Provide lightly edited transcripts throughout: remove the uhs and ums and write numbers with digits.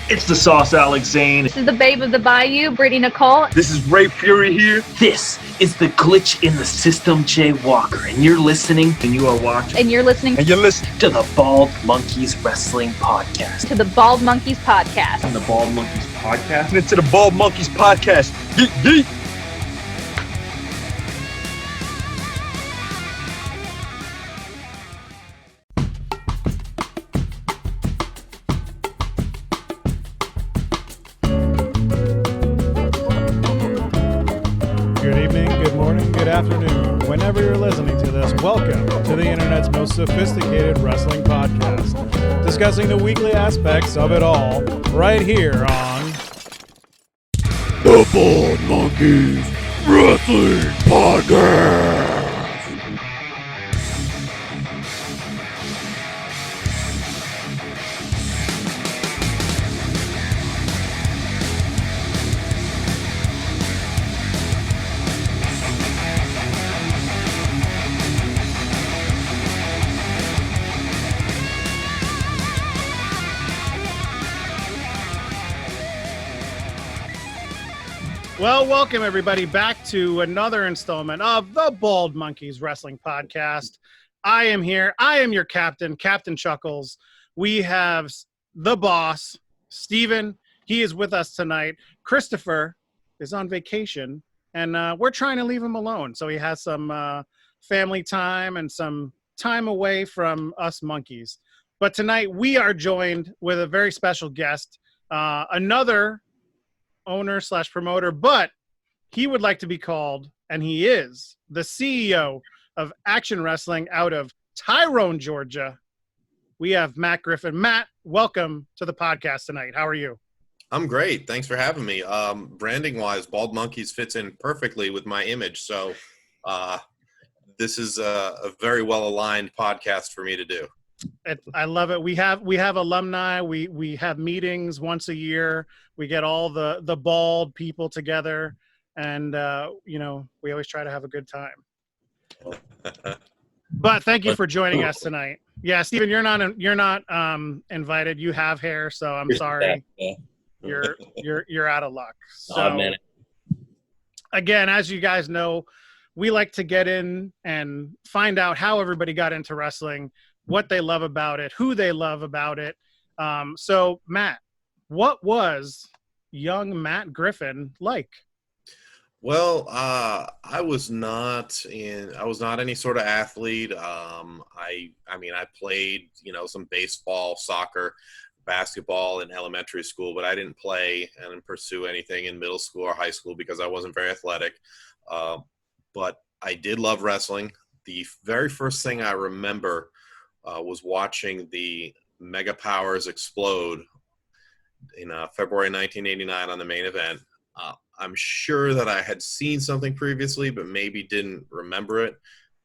It's the Sauce Alex Zane. This is the Babe of the Bayou, Brittany Nicole. This is Ray Fury here. This is the Glitch in the System, Jay Walker, and you're listening, And you are watching. And you're listening to the Bald Monkeys Wrestling Podcast. To the Bald Monkeys Podcast. And the Bald Monkeys Podcast. And to the Bald Monkeys Podcast. Yeet, yeet. Good evening, good morning, good afternoon. Whenever you're listening to this, welcome to the internet's most sophisticated wrestling podcast, discussing the weekly aspects of it all, right here on the Bald Monkeys Wrestling Podcast. Well, welcome everybody back to another installment of the Bald Monkeys Wrestling Podcast. I am here. I am your captain, Captain Chuckles. We have the boss, Steven. He is with us tonight. Christopher is on vacation, and we're trying to leave him alone. So he has some family time and some time away from us monkeys. But tonight we are joined with a very special guest, another owner / promoter, but he would like to be called, and he is the CEO of Action Wrestling out of Tyrone, Georgia. We have Matt Griffin. Matt, welcome to the podcast tonight. How are you? I'm great. Thanks for having me. Branding wise, Bald Monkeys fits in perfectly with my image. So this is a very well aligned podcast for me to do. I love it. We have alumni. We have meetings once a year. We get all the bald people together, and we always try to have a good time. But thank you for joining us tonight. Yeah, Steven, you're not invited. You have hair, so I'm sorry. You're out of luck. So again, as you guys know, we like to get in and find out how everybody got into wrestling, what they love about it, who they love about it. So Matt, what was young Matt Griffin like? Well, I was not any sort of athlete. I played, some baseball, soccer, basketball in elementary school, but I didn't play and pursue anything in middle school or high school because I wasn't very athletic. But I did love wrestling. The very first thing I remember was watching the Mega Powers explode in February 1989 on the main event. I'm sure that I had seen something previously, but maybe didn't remember it.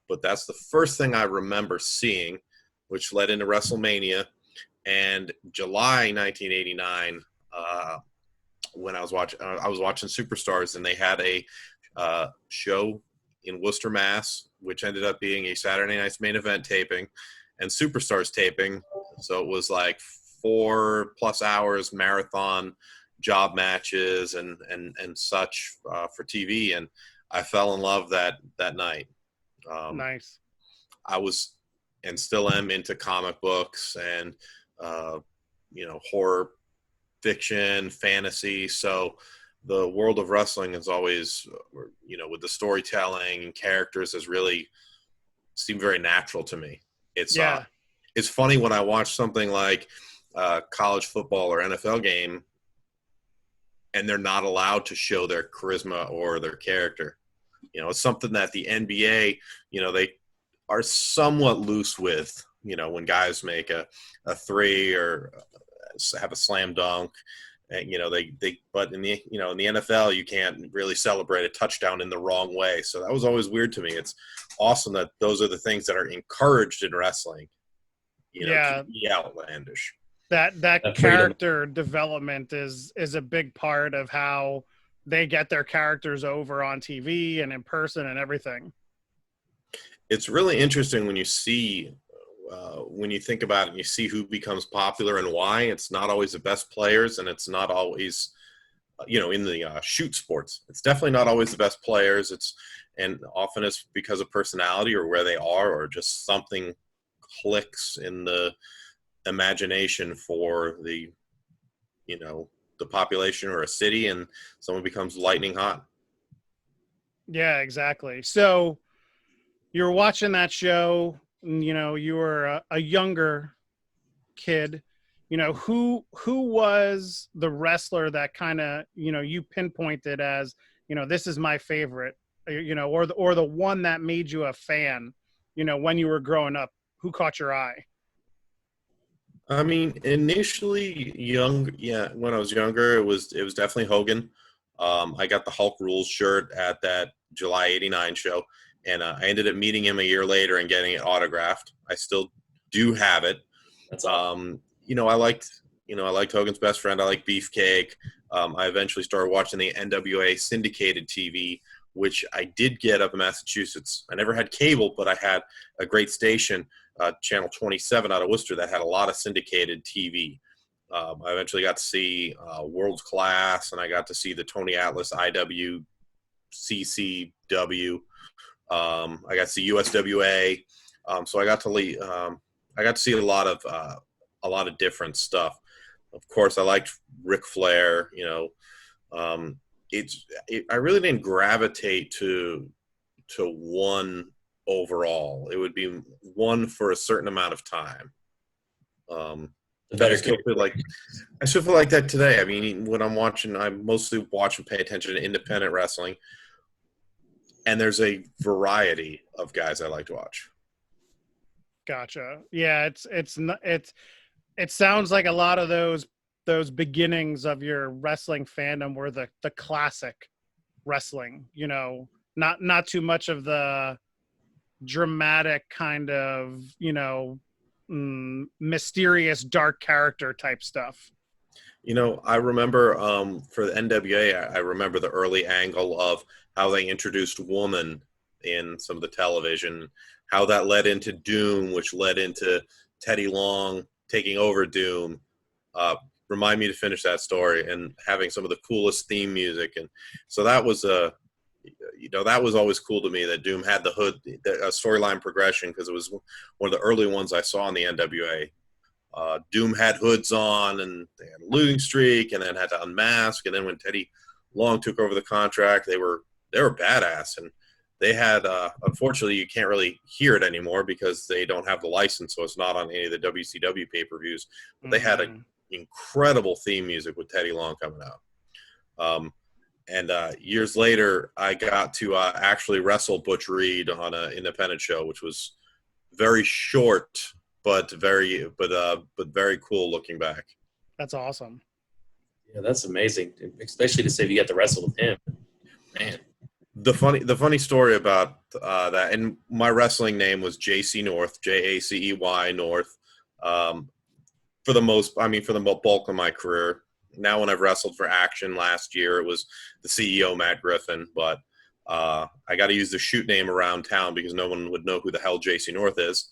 But that's the first thing I remember seeing, which led into WrestleMania. And July 1989, when I was watching Superstars, and they had a show in Worcester, Mass, which ended up being a Saturday night's main event taping and Superstars taping. So it was like 4+ hours marathon job matches and such for TV. And I fell in love that night. Nice. I was and still am into comic books and, horror fiction, fantasy. So the world of wrestling is always, with the storytelling and characters has really seemed very natural to me. It's funny when I watch something like college football or NFL game and they're not allowed to show their charisma or their character. It's something that the NBA, they are somewhat loose with, when guys make a three or have a slam dunk. And, but in the NFL, you can't really celebrate a touchdown in the wrong way. So that was always weird to me. It's awesome that those are the things that are encouraged in wrestling, to be outlandish. That character development is a big part of how they get their characters over on TV and in person and everything. It's really interesting when you see when you think about it and you see who becomes popular and why, it's not always the best players, and it's not always, in the shoot sports, it's definitely not always the best players. And often it's because of personality or where they are, or just something clicks in the imagination for the population or a city, and someone becomes lightning hot. Yeah, exactly. So you're watching that show, and, you were a younger kid. Who was the wrestler that kind of, you pinpointed as, this is my favorite, or the one that made you a fan, when you were growing up? Who caught your eye? I mean, initially when I was younger, it was definitely Hogan. I got the Hulk Rules shirt at that July '89 show, and I ended up meeting him a year later and getting it autographed. I still do have it. That's awesome. I liked Hogan's Best Friend. I like Beefcake. I eventually started watching the NWA syndicated TV, which I did get up in Massachusetts. I never had cable, but I had a great station, Channel 27 out of Worcester, that had a lot of syndicated TV. I eventually got to see World's Class, and I got to see the Tony Atlas IW, CCW. I got to see USWA. So I got to see a lot of different stuff. Of course, I liked Ric Flair. I really didn't gravitate to one overall. It would be one for a certain amount of time. I still feel like that today. I mean, when I'm watching, I mostly watch and pay attention to independent wrestling, and there's a variety of guys I like to watch. Gotcha. Yeah, it sounds like a lot of those beginnings of your wrestling fandom were the classic wrestling, not too much of the dramatic kind of, mysterious dark character type stuff. I remember for the NWA, I remember the early angle of how they introduced woman in some of the television, how that led into Doom, which led into Teddy Long taking over Doom. Remind me to finish that story, and having some of the coolest theme music. And so that was that was always cool to me, that Doom had the hood, a storyline progression, because it was one of the early ones I saw in the NWA. Doom had hoods on, and they had a losing streak, and then had to unmask. And then when Teddy Long took over the contract, they were badass. And they had, unfortunately, you can't really hear it anymore because they don't have the license, so it's not on any of the WCW pay-per-views. But they had an incredible theme music with Teddy Long coming out. And years later, I got to actually wrestle Butch Reed on an independent show, which was very short, but very cool looking back. That's awesome. Yeah, that's amazing, especially to say you got to wrestle with him. Man. The funny story about that, and my wrestling name was JC North, JACEY North, for the bulk of my career. Now, when I've wrestled for Action last year, it was the CEO, Matt Griffin, but I got to use the shoot name around town because no one would know who the hell JC North is.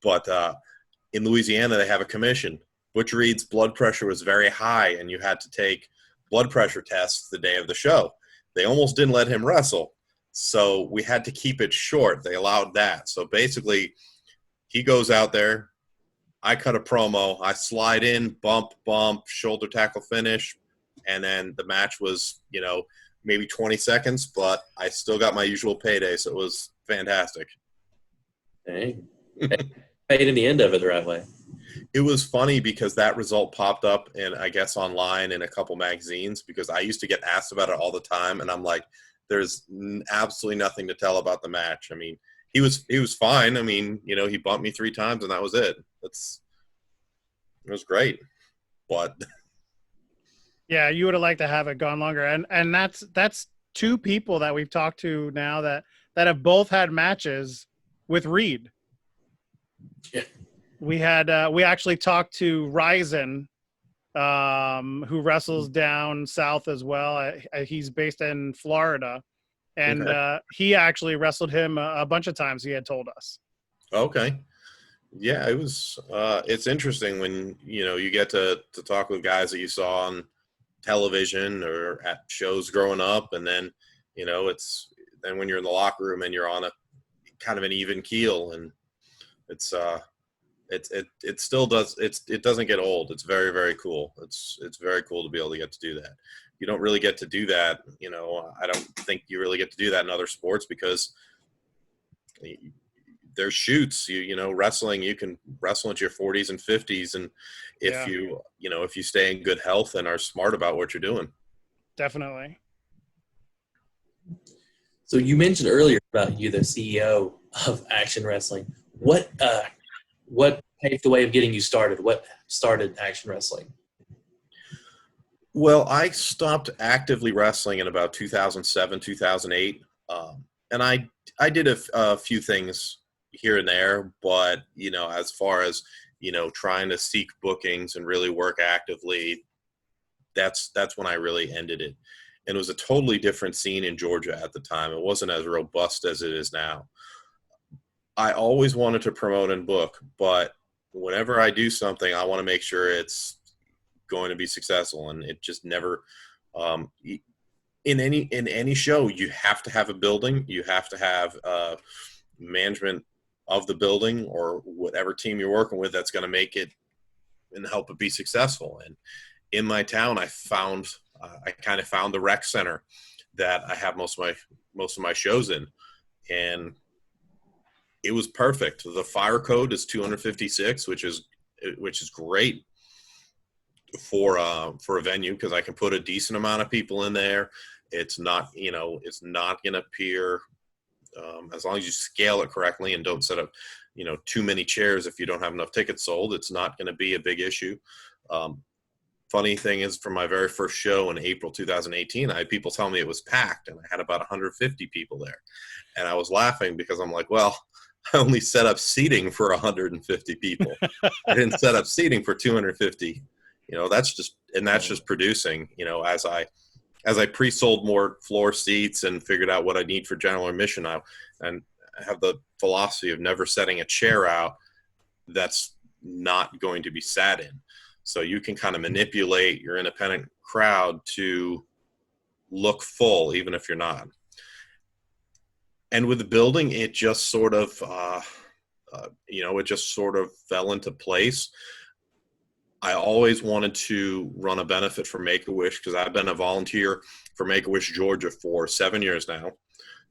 But in Louisiana, they have a commission. Butch Reed's blood pressure was very high, and you had to take blood pressure tests the day of the show. They almost didn't let him wrestle, so we had to keep it short. They allowed that. So basically, he goes out there, I cut a promo, I slide in, bump, shoulder tackle finish, and then the match was, maybe 20 seconds, but I still got my usual payday, so it was fantastic. Dang. Paid in the end of it the right way. It was funny because that result popped up online in a couple magazines, because I used to get asked about it all the time, and I'm like, there's absolutely nothing to tell about the match. I mean, he was fine. I mean, he bumped me 3 times and that was it. It was great. But yeah, you would have liked to have it gone longer. And that's 2 people that we've talked to now that have both had matches with Reed. Yeah. We actually talked to Ryzen, who wrestles down south as well. He's based in Florida, and he actually wrestled him a bunch of times. He had told us. Okay. Yeah, it was. It's interesting when you get to talk with guys that you saw on television or at shows growing up, and then it's then when you're in the locker room and you're on a kind of an even keel, and it's it still it doesn't get old. It's very, very cool. It's very cool to be able to get to do that. You don't really get to do that. I don't think you really get to do that in other sports because there's shoots. Wrestling, you can wrestle into your 40s and 50s, and if if you stay in good health and are smart about what you're doing. Definitely. So you mentioned earlier about you, the CEO of Action Wrestling. What paved the way of getting you started? What started Action Wrestling? Well, I stopped actively wrestling in about 2007, 2008, and I did a few things here and there, but as far as trying to seek bookings and really work actively, that's when I really ended it. And it was a totally different scene in Georgia at the time. It wasn't as robust as it is now. I always wanted to promote and book, but whenever I do something, I want to make sure it's going to be successful, and it just never. In any show, you have to have a building. You have to have management of the building or whatever team you're working with that's going to make it and help it be successful. And in my town, I kind of found the rec center that I have most of my shows in, and it was perfect. The fire code is 256, which is great for a venue because I can put a decent amount of people in there. It's not going to appear as long as you scale it correctly and don't set up too many chairs. If you don't have enough tickets sold, it's not going to be a big issue. Funny thing is, for my very first show in April 2018, I had people tell me it was packed, and I had about 150 people there. And I was laughing because I'm like, well, I only set up seating for 150 people. I didn't set up seating for 250. That's just producing. As I pre-sold more floor seats and figured out what I need for general admission, and I have the philosophy of never setting a chair out that's not going to be sat in. So you can kind of manipulate your independent crowd to look full, even if you're not. And with the building, it just sort of, fell into place. I always wanted to run a benefit for Make-A-Wish because I've been a volunteer for Make-A-Wish Georgia for 7 years now.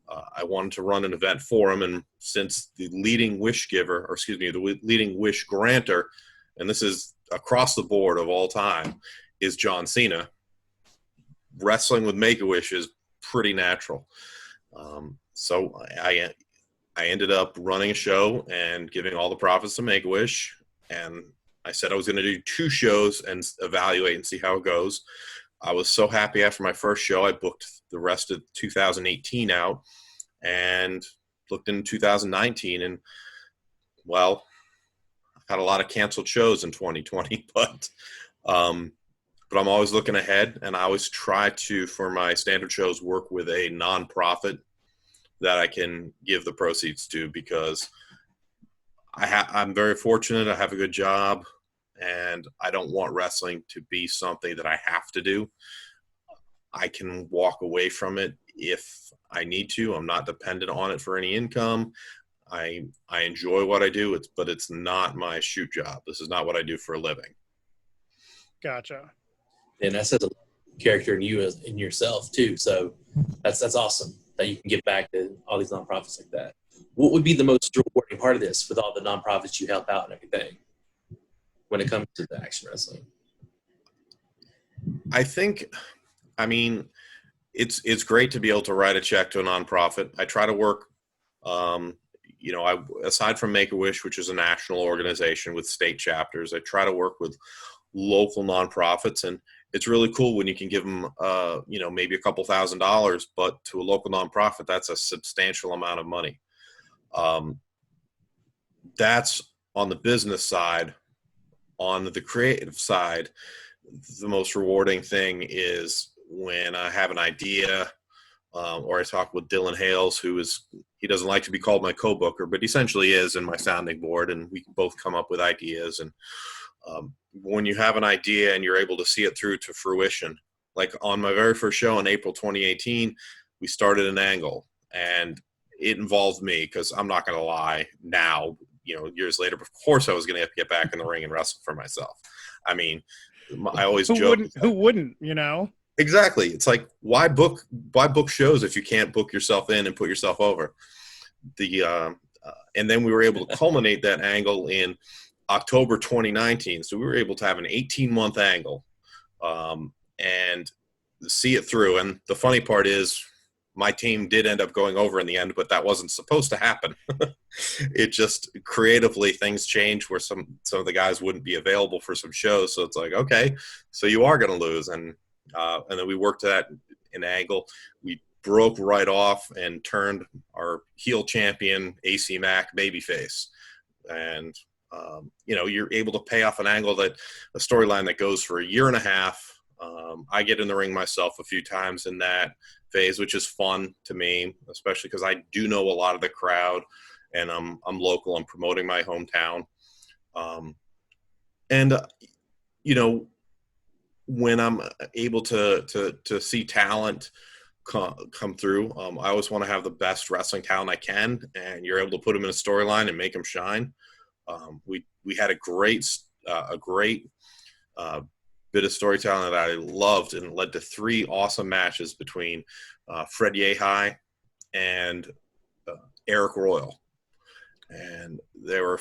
I wanted to run an event for them, and since the leading wish granter, and this is across the board of all time, is John Cena, wrestling with Make-A-Wish is pretty natural. So I ended up running a show and giving all the profits to Make-A-Wish, and I said I was going to do 2 shows and evaluate and see how it goes. I was so happy after my first show, I booked the rest of 2018 out and looked in 2019, and well, I've had a lot of canceled shows in 2020, but I'm always looking ahead, and I always try to, for my standard shows, work with a nonprofit that I can give the proceeds to, because I'm very fortunate. I have a good job, and I don't want wrestling to be something that I have to do. I can walk away from it if I need to. I'm not dependent on it for any income. I enjoy what I do, but it's not my shoot job. This is not what I do for a living. Gotcha. And that says a character in you in yourself too. So that's awesome that you can give back to all these nonprofits like that. What would be the most rewarding part of this with all the nonprofits you help out and everything when it comes to the Action Wrestling? It's great to be able to write a check to a nonprofit. I try to work, aside from Make-A-Wish, which is a national organization with state chapters, I try to work with local nonprofits, and it's really cool when you can give them, maybe a couple $1,000s, but to a local nonprofit, that's a substantial amount of money. That's on the business side. On the creative side, the most rewarding thing is when I have an idea or I talk with Dylan Hales, he doesn't like to be called my co-booker, but essentially is in my sounding board, and we both come up with ideas. And when you have an idea and you're able to see it through to fruition, like on my very first show in April 2018, we started an angle, and it involved me, because I'm not going to lie now, years later, of course I was going to have to get back in the ring and wrestle for myself. I mean, I always joke. Who wouldn't, Exactly. It's like, why book shows if you can't book yourself in and put yourself over? And then we were able to culminate that angle in October 2019. So we were able to have an 18-month angle and see it through. And the funny part is, my team did end up going over in the end, but that wasn't supposed to happen. It just creatively, things changed where some of the guys wouldn't be available for some shows. So it's like, okay, so you are going to lose. And then we worked that in angle. We broke right off and turned our heel champion AC Mack babyface. And, you're able to pay off an angle, that a storyline that goes for a year and a half. I get in the ring myself a few times in that phase, which is fun to me, especially because I do know a lot of the crowd, and I'm local. I'm promoting my hometown. When I'm able to see talent come through, I always want to have the best wrestling talent I can, and you're able to put them in a storyline and make them shine. We had a great bit of storytelling that I loved, and led to 3 awesome matches between Fred Yehai and Eric Royal. And they were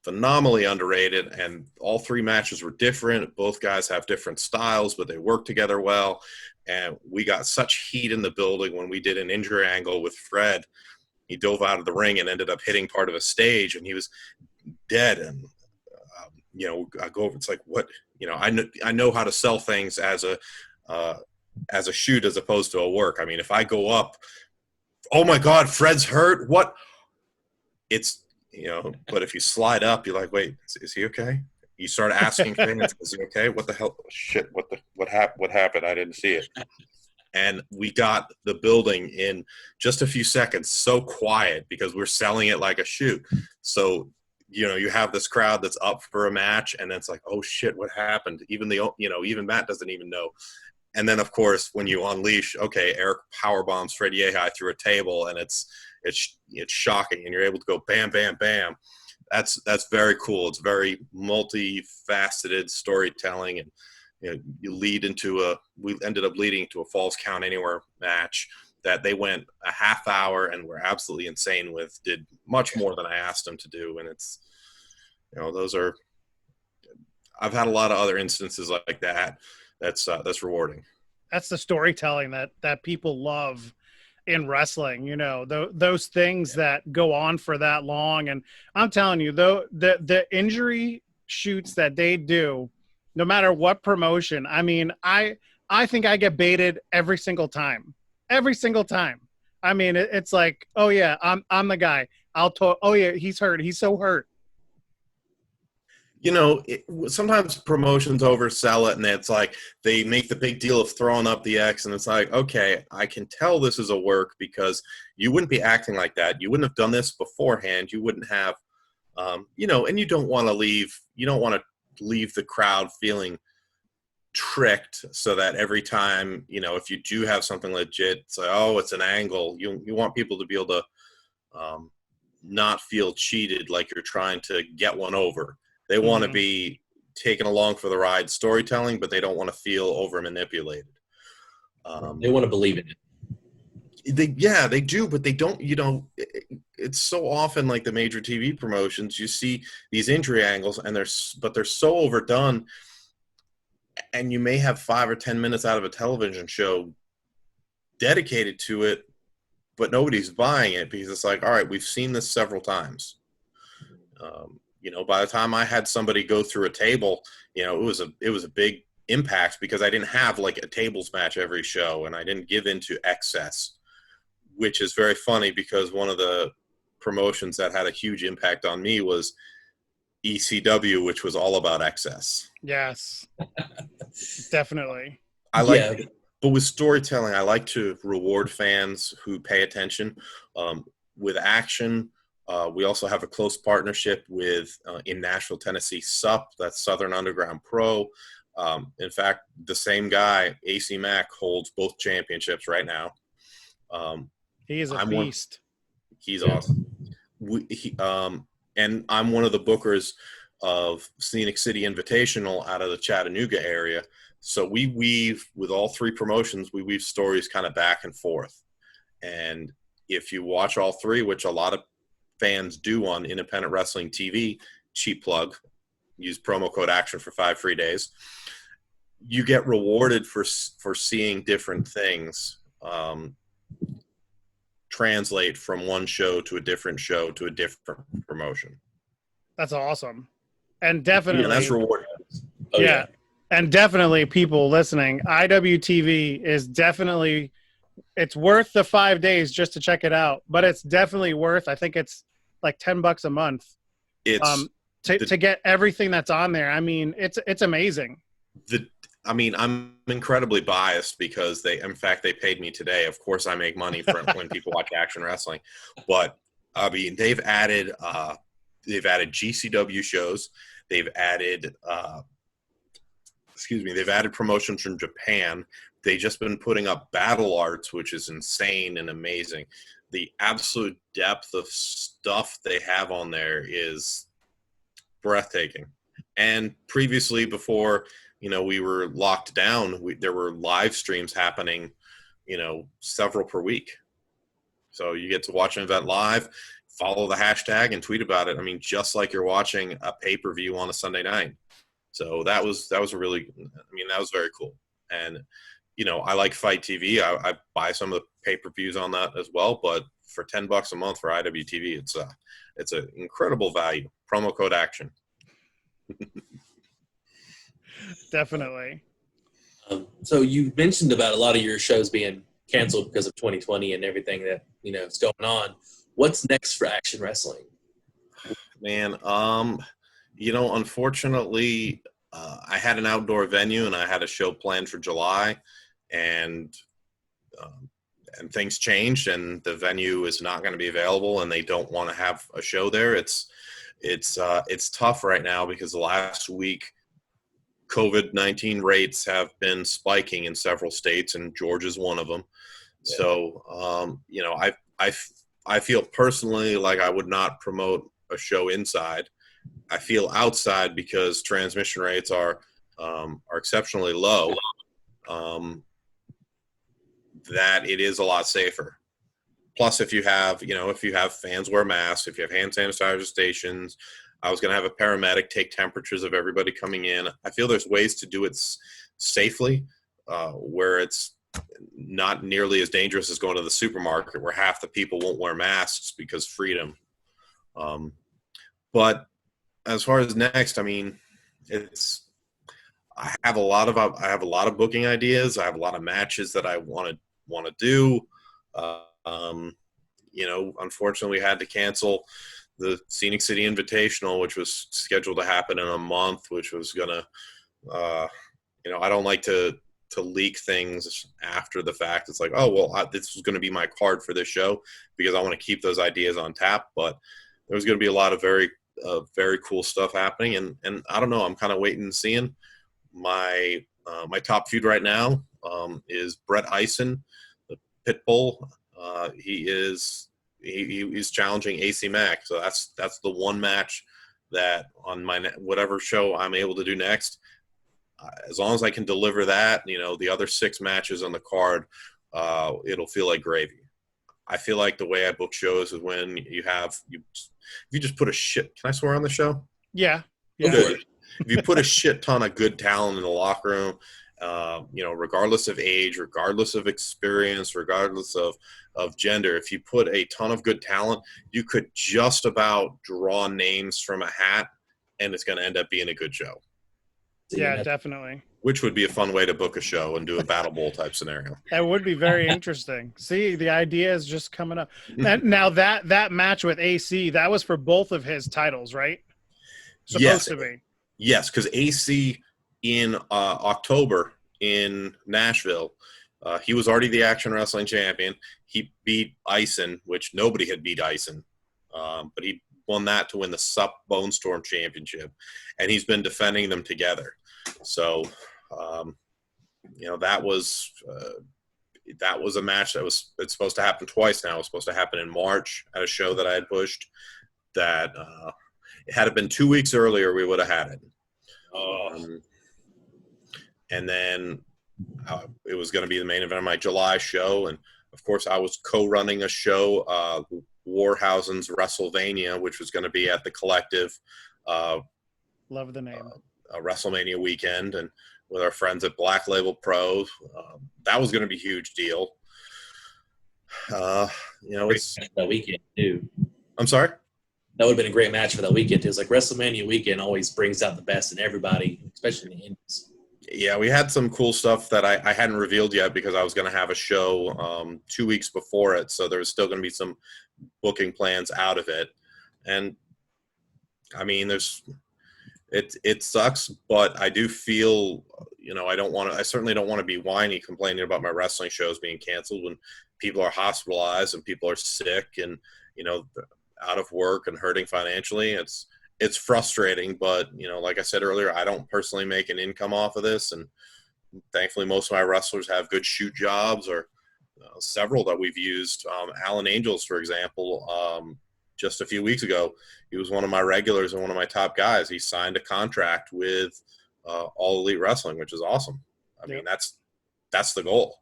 phenomenally underrated, and all 3 matches were different. Both guys have different styles, but they work together well. And we got such heat in the building when we did an injury angle with Fred. He dove out of the ring and ended up hitting part of a stage, and he was dead. And I go over, it's like, what, I know how to sell things as a shoot as opposed to a work. I mean, if I go up, oh my God, Fred's hurt. What? It's, but if you slide up, you're like, wait, is he okay? You start asking things, is he okay? What the hell? Shit, what happened? I didn't see it. And we got the building in just a few seconds so quiet, because we're selling it like a shoot. So, you have this crowd that's up for a match, and it's like, oh shit, what happened? Even Matt doesn't even know. And then, of course, when you unleash, okay, Eric powerbombs Fred Yehai through a table, and it's shocking, and you're able to go bam, bam, bam. That's very cool. It's very multifaceted storytelling, and we ended up leading into a Falls Count Anywhere match that they went a half hour and were absolutely insane with. Did much more than I asked them to do, and it's I've had a lot of other instances like that. That's rewarding. That's the storytelling that people love in wrestling, those things that go on for that long. And I'm telling you, though, the injury shoots that they do, no matter what promotion, I mean, I think I get baited every single time. I mean, it's like, oh yeah, I'm the guy. Oh yeah, he's hurt. He's so hurt. Sometimes promotions oversell it, and it's like they make the big deal of throwing up the X, and it's like, okay, I can tell this is a work, because you wouldn't be acting like that. You wouldn't have done this beforehand. You wouldn't have, and you don't want to leave the crowd feeling tricked, so that every time, if you do have something legit, it's like, oh, it's an angle. You want people to be able to not feel cheated, like you're trying to get one over. They want to be taken along for the ride storytelling, but they don't want to feel over manipulated. They want to believe in it. They do, but they don't, it's so often like the major TV promotions, you see these injury angles, and they're so overdone, and you may have 5 or 10 minutes out of a television show dedicated to it, but nobody's buying it, because it's like, all right, we've seen this several times. By the time I had somebody go through a table, it was a big impact, because I didn't have like a tables match every show, and I didn't give into excess, which is very funny, because one of the promotions that had a huge impact on me was ECW, which was all about excess. Yes, definitely. I like But with storytelling, I like to reward fans who pay attention. With action, we also have a close partnership with, in Nashville, Tennessee, SUP, that's Southern Underground Pro. In fact, the same guy, AC Mack, holds both championships right now. He is a beast. He's awesome. And I'm one of the bookers of Scenic City Invitational out of the Chattanooga area. So we weave, with all three promotions, we weave stories kind of back and forth. And if you watch all three, which a lot of fans do on independent wrestling TV, cheap plug, use promo code ACTION for 5 free days, you get rewarded for seeing different things translate from one show to a different promotion. That's awesome. And definitely, and that's rewarding. Oh, yeah. And definitely, people listening, IWTV is definitely, it's worth the 5 days just to check it out. But it's definitely worth, I think it's like $10 a month. To get everything that's on there. I mean, it's amazing. I'm incredibly biased because they paid me today. Of course, I make money from when people watch Action Wrestling, but I mean, they've added GCW shows. They've added promotions from Japan. They've just been putting up battle arts, which is insane and amazing. The absolute depth of stuff they have on there is breathtaking. And previously, before we were locked down, there were live streams happening, several per week. So you get to watch an event live, follow the hashtag, and tweet about it. I mean, just like you're watching a pay-per-view on a Sunday night. So that was very cool. And, I like Fight TV. I buy some of the pay-per-views on that as well. But for $10 a month for IWTV, it's an incredible value. Promo code ACTION. Definitely. So you mentioned about a lot of your shows being canceled because of 2020 and everything that is going on. What's next for Action Wrestling? Man, unfortunately, I had an outdoor venue and I had a show planned for July, and things changed, and the venue is not going to be available, and they don't want to have a show there. It's tough right now because the last week, COVID-19 rates have been spiking in several states, and Georgia's one of them. Yeah. So, I feel personally like I would not promote a show inside. I feel outside because transmission rates are exceptionally low. That it is a lot safer. Plus, if you have fans wear masks, if you have hand sanitizer stations, I was going to have a paramedic take temperatures of everybody coming in. I feel there's ways to do it safely, where it's not nearly as dangerous as going to the supermarket where half the people won't wear masks because freedom. But as far as next, I mean, I have a lot of booking ideas. I have a lot of matches that I want to do. Unfortunately, we had to cancel the Scenic City Invitational, which was scheduled to happen in a month, which was gonna, I don't like to leak things after the fact. It's like, oh, well, this was going to be my card for this show because I want to keep those ideas on tap. But there's going to be a lot of very cool stuff happening. And I don't know, I'm kind of waiting and seeing. My top feud right now is Brett Eisen, the Pitbull. He's challenging AC Mack. So that's the one match that on my whatever show I'm able to do next, as long as I can deliver that, the other 6 matches on the card, it'll feel like gravy. I feel like the way I book shows is when you just put a shit. Can I swear on the show? Yeah. Good. If you put a shit ton of good talent in the locker room, regardless of age, regardless of experience, regardless of gender, if you put a ton of good talent, you could just about draw names from a hat, and it's going to end up being a good show. Yeah, definitely. Which would be a fun way to book a show and do a Battle Bowl type scenario. That would be very interesting. See, the idea is just coming up. Now that match with AC, that was for both of his titles, right? Supposed to be. Yes, because AC in October in Nashville, He was already the Action Wrestling champion. He beat Ison, which nobody had beat Ison, but he won that to win the Sup Bone Storm Championship, and he's been defending them together. So, that was a match it's supposed to happen twice now. It was supposed to happen in March at a show that I had pushed. That had it been 2 weeks earlier, we would have had it. And then it was going to be the main event of my July show, and of course I was co-running a show, Warhausen's WrestleMania, which was going to be at the Collective. Love the name. WrestleMania weekend, and with our friends at Black Label Pro. That was going to be a huge deal. It's that weekend too. I'm sorry? That would have been a great match for that weekend. It was like WrestleMania weekend always brings out the best in everybody, especially in the indies. Yeah, we had some cool stuff that I hadn't revealed yet because I was going to have a show 2 weeks before it, so there was still going to be some booking plans out of it. And I mean, it sucks, but I do feel, I certainly don't want to be whiny complaining about my wrestling shows being canceled when people are hospitalized and people are sick and, out of work and hurting financially. It's frustrating, but, like I said earlier, I don't personally make an income off of this. And thankfully, most of my wrestlers have good shoot jobs, or several that we've used. Alan Angels, for example, just a few weeks ago, he was one of my regulars and one of my top guys. He signed a contract with All Elite Wrestling, which is awesome. I mean, that's the goal.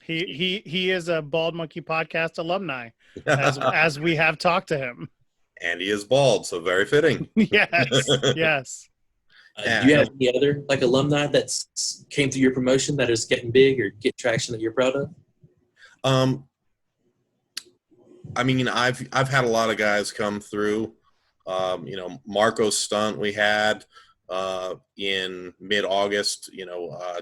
He is a Bald Monkey Podcast alumni, as we have talked to him. And he is bald, so very fitting. Yes. Do you have any other alumni that came through your promotion that is getting big or get traction that you're proud of? I mean, I've had a lot of guys come through. Marco's stunt we had in mid-August.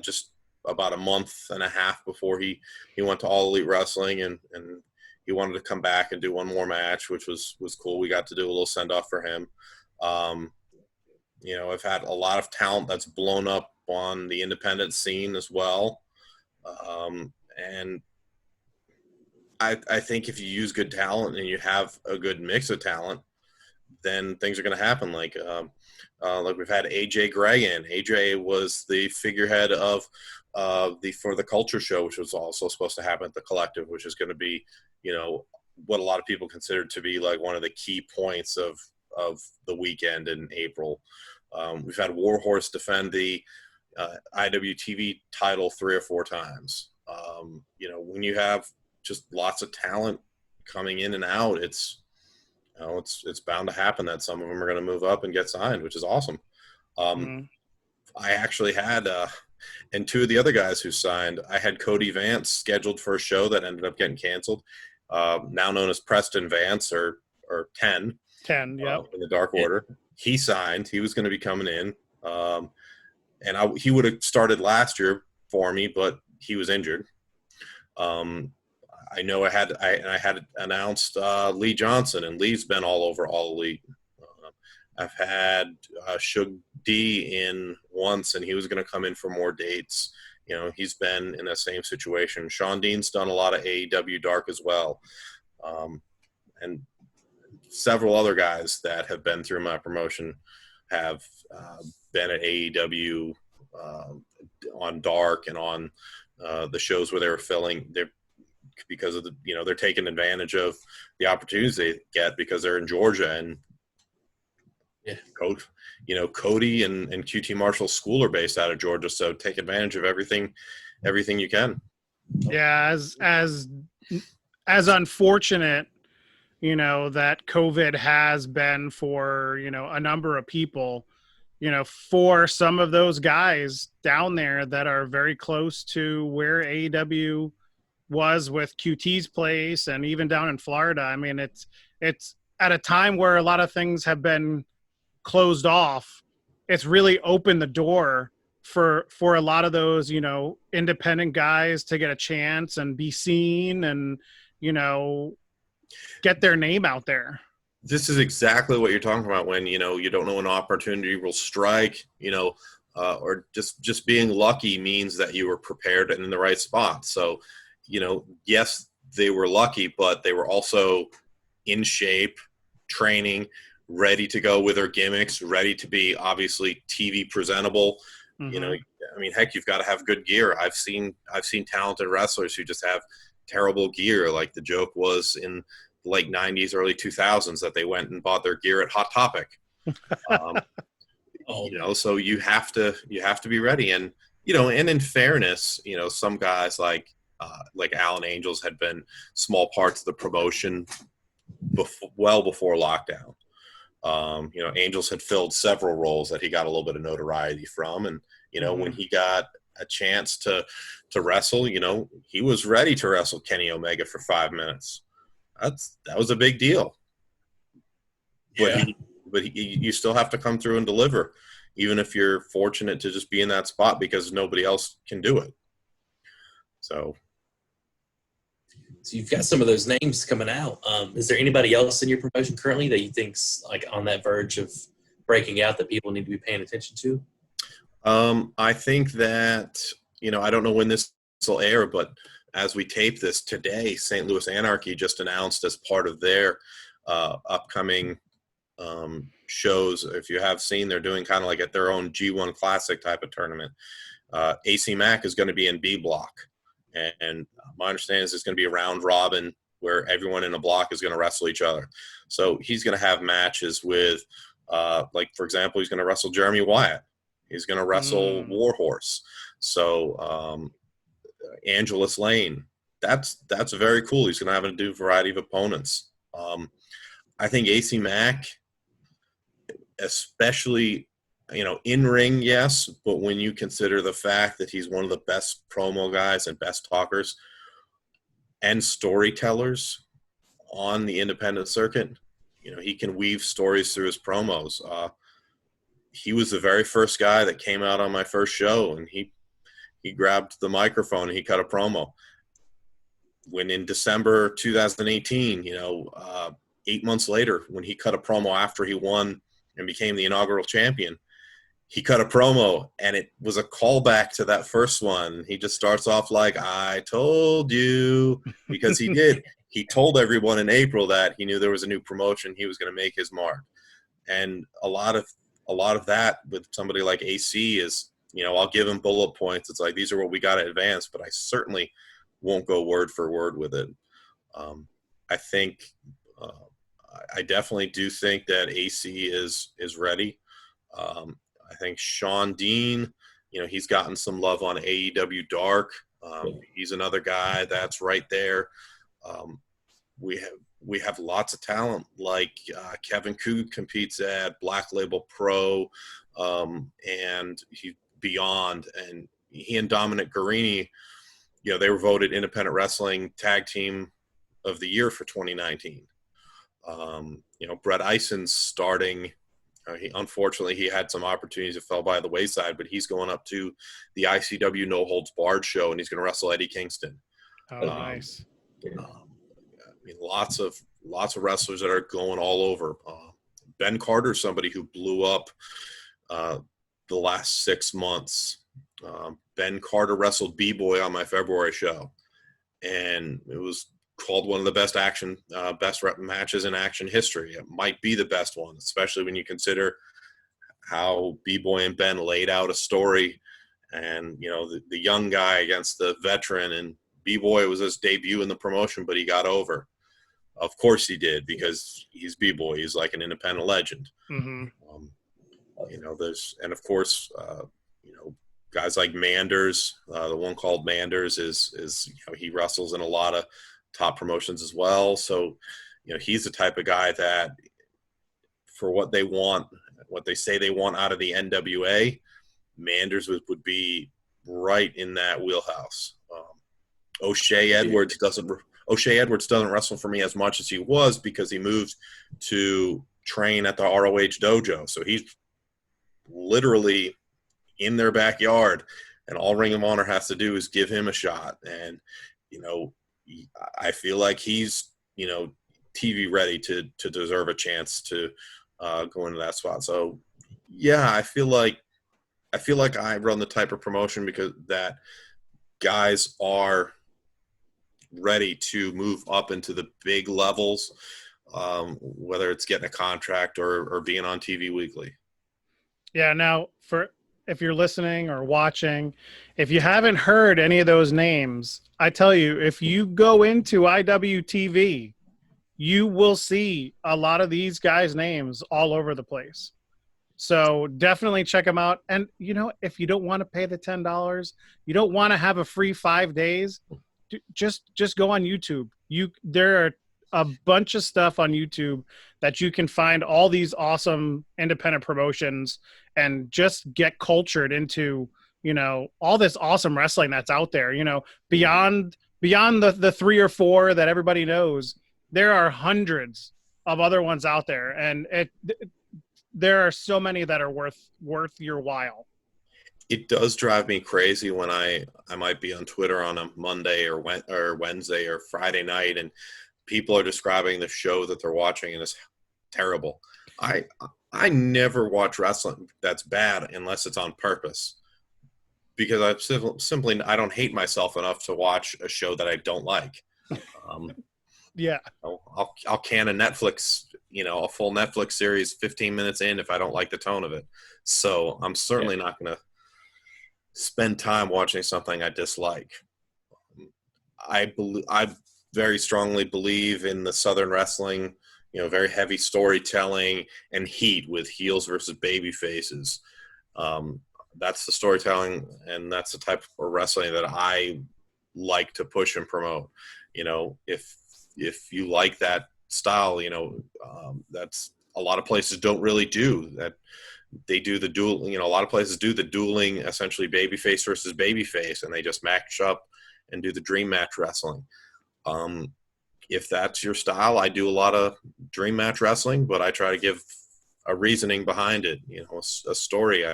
Just about a month and a half before he went to All Elite Wrestling, and he wanted to come back and do one more match, which was cool. We got to do a little send-off for him. I've had a lot of talent that's blown up on the independent scene as well. And I think if you use good talent and you have a good mix of talent, then things are going to happen. Like we've had AJ Gray in. AJ was the figurehead of for the Culture Show, which was also supposed to happen at the Collective, which is going to be, what a lot of people consider to be like one of the key points of the weekend in April. We've had Warhorse defend the IWTV title 3 or 4 times. When you have just lots of talent coming in and out, it's bound to happen that some of them are going to move up and get signed, which is awesome. I actually had, and 2 of the other guys who signed, I had Cody Vance scheduled for a show that ended up getting canceled, now known as Preston Vance or 10. 10, yeah. In the Dark Order. He signed. He was going to be coming in. And he would have started last year for me, but he was injured. I know I had announced Lee Johnson, and Lee's been all over All Elite. I've had Shug D in once, and he was going to come in for more dates. He's been in the same situation. Sean Dean's done a lot of AEW Dark as well. And several other guys that have been through my promotion have been at AEW on Dark and on the shows where they were filling. Because of they're taking advantage of the opportunities they get because they're in Georgia, and Cody and QT Marshall's school are based out of Georgia, so take advantage of everything you can. Yeah, as unfortunate, that COVID has been for, a number of people, for some of those guys down there that are very close to where AEW was with QT's place, and even down in Florida. I mean, it's at a time where a lot of things have been closed off. It's really opened the door for a lot of those, independent guys to get a chance and be seen and, get their name out there. This is exactly what you're talking about when, you don't know an opportunity will strike. or just being lucky means that you were prepared and in the right spot. So, yes, they were lucky, but they were also in shape, training, ready to go with their gimmicks, ready to be obviously TV presentable. Heck, you've got to have good gear. I've seen talented wrestlers who just have terrible gear. Like the joke was in the late 90s, early 2000s that they went and bought their gear at Hot Topic. So you have to be ready. And, and in fairness, some guys like Alan Angels had been small parts of the promotion well before lockdown. Angels had filled several roles that he got a little bit of notoriety from. And, when he got a chance to wrestle, he was ready to wrestle Kenny Omega for 5 minutes. That was a big deal. Yeah. But you still have to come through and deliver, even if you're fortunate to just be in that spot because nobody else can do it. So you've got some of those names coming out. Is there anybody else in your promotion currently that you think's like on that verge of breaking out that people need to be paying attention to? I think that, I don't know when this will air, but as we tape this today, St. Louis Anarchy just announced as part of their upcoming shows. If you have seen, they're doing kind of like at their own G1 Classic type of tournament. AC Mack is going to be in B block. And my understanding is it's going to be a round robin where everyone in a block is going to wrestle each other. So he's going to have matches with, for example, he's going to wrestle Jeremy Wyatt. He's going to wrestle Warhorse. So Angelus Lane. That's very cool. He's going to have a new variety of opponents. I think AC Mack, especially, in ring, yes, but when you consider the fact that he's one of the best promo guys and best talkers and storytellers on the independent circuit, he can weave stories through his promos. He was the very first guy that came out on my first show, and he grabbed the microphone and he cut a promo. When in December 2018, 8 months later, when he cut a promo after he won and became the inaugural champion, he cut a promo, and it was a callback to that first one. He just starts off like, "I told you," because he did. He told everyone in April that he knew there was a new promotion. He was going to make his mark. And a lot of that with somebody like AC is, I'll give him bullet points. It's like, these are what we got to advance, but I certainly won't go word for word with it. I think, I definitely do think that AC is ready. I think Sean Dean, he's gotten some love on AEW Dark. He's another guy that's right there. We have lots of talent, like Kevin Coog competes at Black Label Pro, and he beyond. And he and Dominic Guarini, they were voted Independent Wrestling Tag Team of the Year for 2019. Brett Eison's starting. Unfortunately, he had some opportunities that fell by the wayside, but he's going up to the ICW No Holds Barred show, and he's going to wrestle Eddie Kingston. Oh, nice. Lots of wrestlers that are going all over. Ben Carter, somebody who blew up the last 6 months. Ben Carter wrestled B-Boy on my February show, and it was called one of the best matches in action history. It might be the best one, especially when you consider how B-Boy and Ben laid out a story, and the young guy against the veteran, and B-Boy was his debut in the promotion, but he got over. Of course he did, because he's B-Boy. He's like an independent legend. Mm-hmm. And of course, guys like Manders, the one called Manders is he wrestles in a lot of top promotions as well. So, he's the type of guy that for what they want, what they say they want out of the NWA, Manders would be right in that wheelhouse. O'Shea Edwards doesn't wrestle for me as much as he was, because he moved to train at the ROH dojo. So he's literally in their backyard, and all Ring of Honor has to do is give him a shot. And, I feel like he's, TV ready to deserve a chance to go into that spot. So, yeah, I feel like I feel like I run the type of promotion because that guys are ready to move up into the big levels, whether it's getting a contract or being on TV weekly. Yeah. Now, if you're listening or watching, if you haven't heard any of those names, I tell you, if you go into IWTV, you will see a lot of these guys' names all over the place. So definitely check them out. And, if you don't want to pay the $10, you don't want to have a free 5 days, just go on YouTube. There are a bunch of stuff on YouTube that you can find all these awesome independent promotions and just get cultured into, all this awesome wrestling that's out there, beyond the 3 or 4 that everybody knows. There are hundreds of other ones out there, and there are so many that are worth your while. It does drive me crazy when I might be on Twitter on a Monday or Wednesday or Friday night, and people are describing the show that they're watching, and it's terrible. I never watch wrestling that's bad unless it's on purpose, because I don't hate myself enough to watch a show that I don't like. Yeah, I'll can a Netflix, a full Netflix series 15 minutes in if I don't like the tone of it. So I'm certainly not going to spend time watching something I dislike. I very strongly believe in the Southern wrestling, very heavy storytelling and heat with heels versus baby faces. That's the storytelling, and that's the type of wrestling that I like to push and promote. If you like that style, that's a lot of places don't really do that. They do the duel, a lot of places do the dueling, essentially babyface versus babyface, and they just match up and do the dream match wrestling. If that's your style, I do a lot of dream match wrestling, but I try to give a reasoning behind it, a story.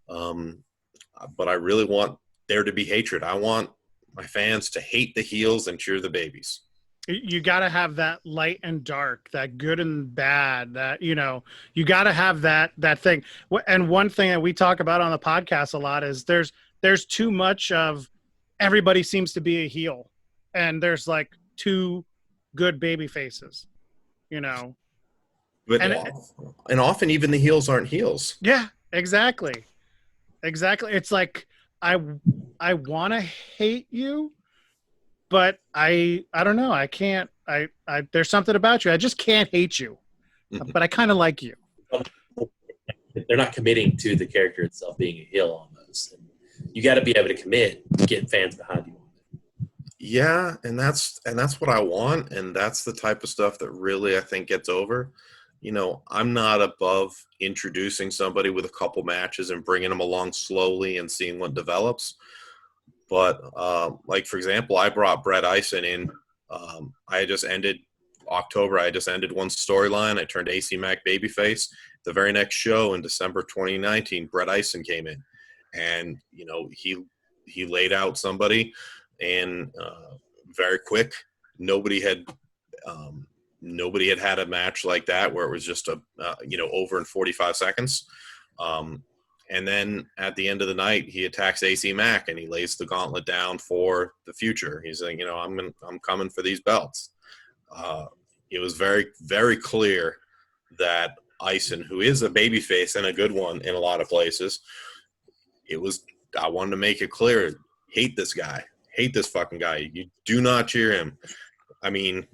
But I really want there to be hatred. I want my fans to hate the heels and cheer the babies. You got to have that light and dark, that good and bad, that, you got to have that thing. And one thing that we talk about on the podcast a lot is there's too much of everybody seems to be a heel, and there's like 2 good baby faces, But and often even the heels aren't heels. Yeah, exactly. It's like, I want to hate you, but I don't know. I can't. There's something about you. I just can't hate you, but I kind of like you. They're not committing to the character itself being a heel almost. And you got to be able to commit, get fans behind you. Yeah, and that's what I want, and that's the type of stuff that really I think gets over. I'm not above introducing somebody with a couple matches and bringing them along slowly and seeing what develops. But like, for example, I brought Brett Eisen in. I just ended October. I just ended one storyline. I turned AC Mack babyface. The very next show in December 2019, Brett Eisen came in, and he laid out somebody, and very quick. Nobody had had a match like that where it was just over in 45 seconds. And then at the end of the night, he attacks AC Mack and he lays the gauntlet down for the future. He's like, I'm coming for these belts. It was very, very clear that Eisen, who is a babyface and a good one in a lot of places, I wanted to make it clear, hate this guy. Hate this fucking guy. You do not cheer him. I mean,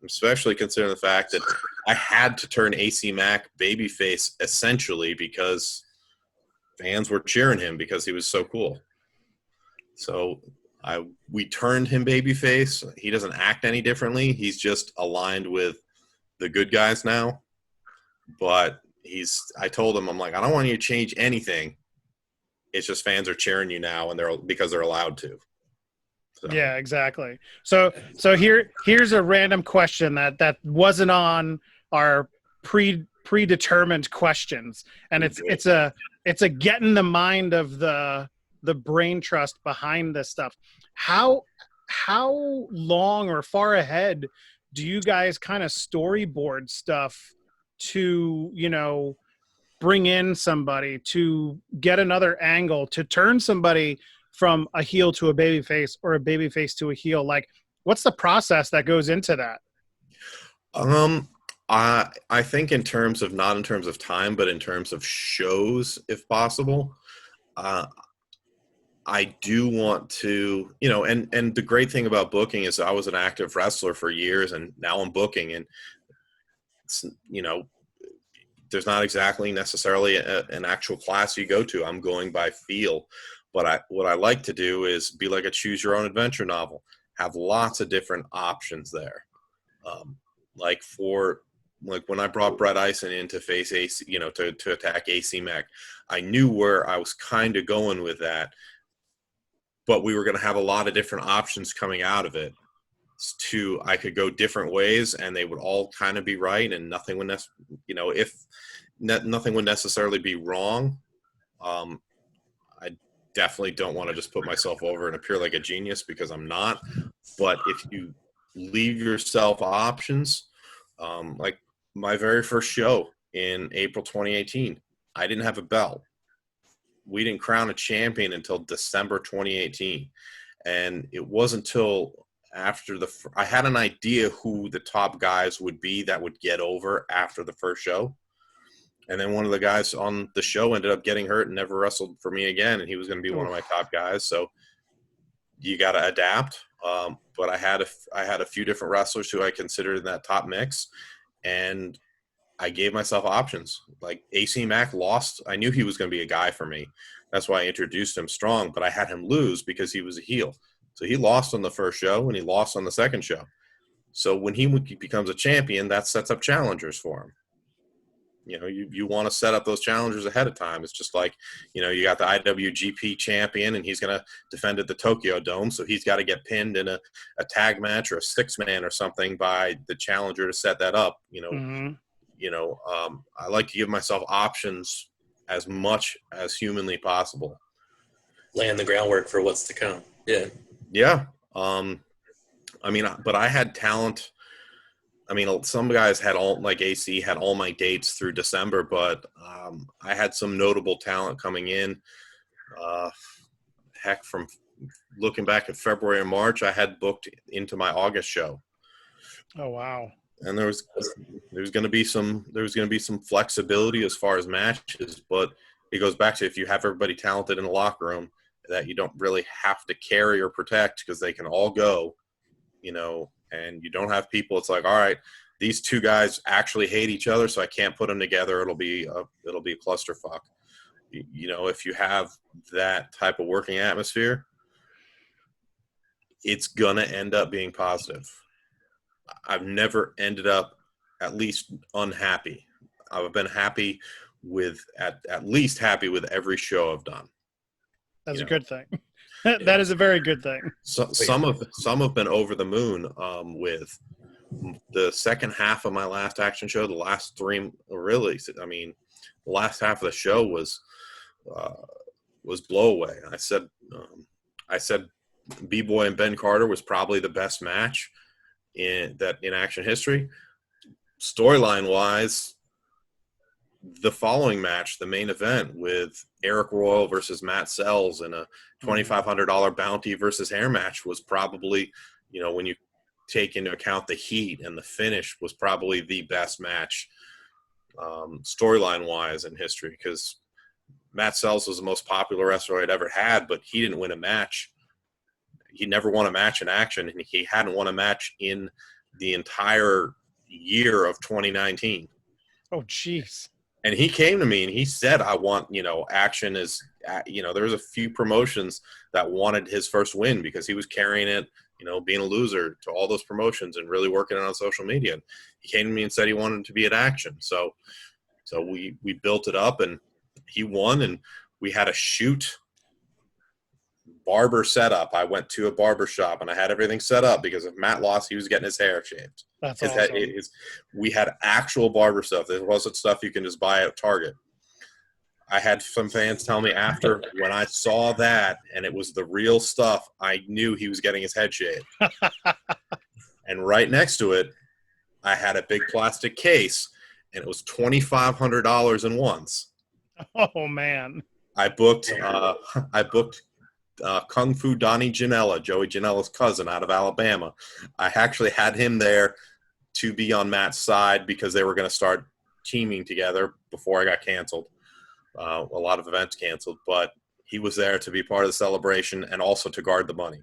especially considering the fact that I had to turn AC Mack babyface essentially because fans were cheering him because he was so cool. So we turned him babyface. He doesn't act any differently. He's just aligned with the good guys now. But I told him, I'm like, I don't want you to change anything. It's just fans are cheering you now, and because they're allowed to. So. Yeah, exactly. So here's a random question that wasn't on our predetermined questions, and it's a get in the mind of the brain trust behind this stuff. How long or far ahead do you guys kind of storyboard stuff to bring in somebody to get another angle, to turn somebody from a heel to a baby face or a baby face to a heel? Like, what's the process that goes into that? I think in terms of, not in terms of time, but in terms of shows, if possible, I do want to, and the great thing about booking is I was an active wrestler for years, and now I'm booking, and it's, there's not exactly necessarily an actual class you go to. I'm going by feel, but what I like to do is be like a choose your own adventure novel, have lots of different options there. Like when I brought Brett Eisen in to face AC, to attack AC Mac, I knew where I was kind of going with that, but we were going to have a lot of different options coming out of it. I could go different ways, and they would all kind of be right, and nothing would nothing would necessarily be wrong. I definitely don't want to just put myself over and appear like a genius, because I'm not. But if you leave yourself options, like my very first show in April 2018, I didn't have a belt. We didn't crown a champion until December 2018. And it wasn't until after I had an idea who the top guys would be that would get over after the first show. And then one of the guys on the show ended up getting hurt and never wrestled for me again. And he was going to be one of my top guys. So you got to adapt. But I had a few different wrestlers who I considered in that top mix, and I gave myself options. Like AC Mac lost. I knew he was going to be a guy for me. That's why I introduced him strong, but I had him lose because he was a heel. So he lost on the first show, and he lost on the second show. So when he becomes a champion, that sets up challengers for him. You want to set up those challengers ahead of time. It's just like, you got the IWGP champion, and he's going to defend at the Tokyo Dome. So he's got to get pinned in a tag match or a 6-man or something by the challenger to set that up. I like to give myself options as much as humanly possible. Laying the groundwork for what's to come. Yeah. Yeah. But I had talent. Some guys had AC had all my dates through December, but I had some notable talent coming in. From looking back at February and March, I had booked into my August show. Oh, wow. And there was going to be some flexibility as far as matches, but it goes back to, if you have everybody talented in the locker room, that you don't really have to carry or protect, because they can all go, and you don't have people. It's like, all right, these two guys actually hate each other, so I can't put them together. It'll be a clusterfuck. If you have that type of working atmosphere, it's gonna end up being positive. I've never ended up at least unhappy. I've been happy with at least happy with every show I've done. That's a good thing. That is a very good thing. So, some have been over the moon with the second half of my last action show. The last three, really, the last half of the show was blow away. I said B-Boy and Ben Carter was probably the best match in action history. Storyline wise, the following match, the main event with Eric Royal versus Matt Sells in a $2,500 bounty versus hair match, was probably, when you take into account the heat and the finish, was probably the best match storyline wise in history, because Matt Sells was the most popular wrestler I'd ever had, but he didn't win a match. He never won a match in action, and he hadn't won a match in the entire year of 2019. Oh, jeez. And he came to me and he said, I want, action is, there was a few promotions that wanted his first win, because he was carrying it, being a loser to all those promotions and really working it on social media. And he came to me and said he wanted to be at action. So we built it up, and he won, and we had a shoot barber setup. I went to a barber shop, and I had everything set up, because if Matt lost, he was getting his hair shaved. That's awesome. We had actual barber stuff. There wasn't stuff you can just buy at Target. I had some fans tell me after, when I saw that and it was the real stuff, I knew he was getting his head shaved. And right next to it, I had a big plastic case, and it was $2,500 in ones. Oh man. I booked Kung Fu Donnie Janela, Joey Janela's cousin out of Alabama. I actually had him there to be on Matt's side because they were going to start teaming together before I got canceled. A lot of events canceled, but he was there to be part of the celebration and also to guard the money.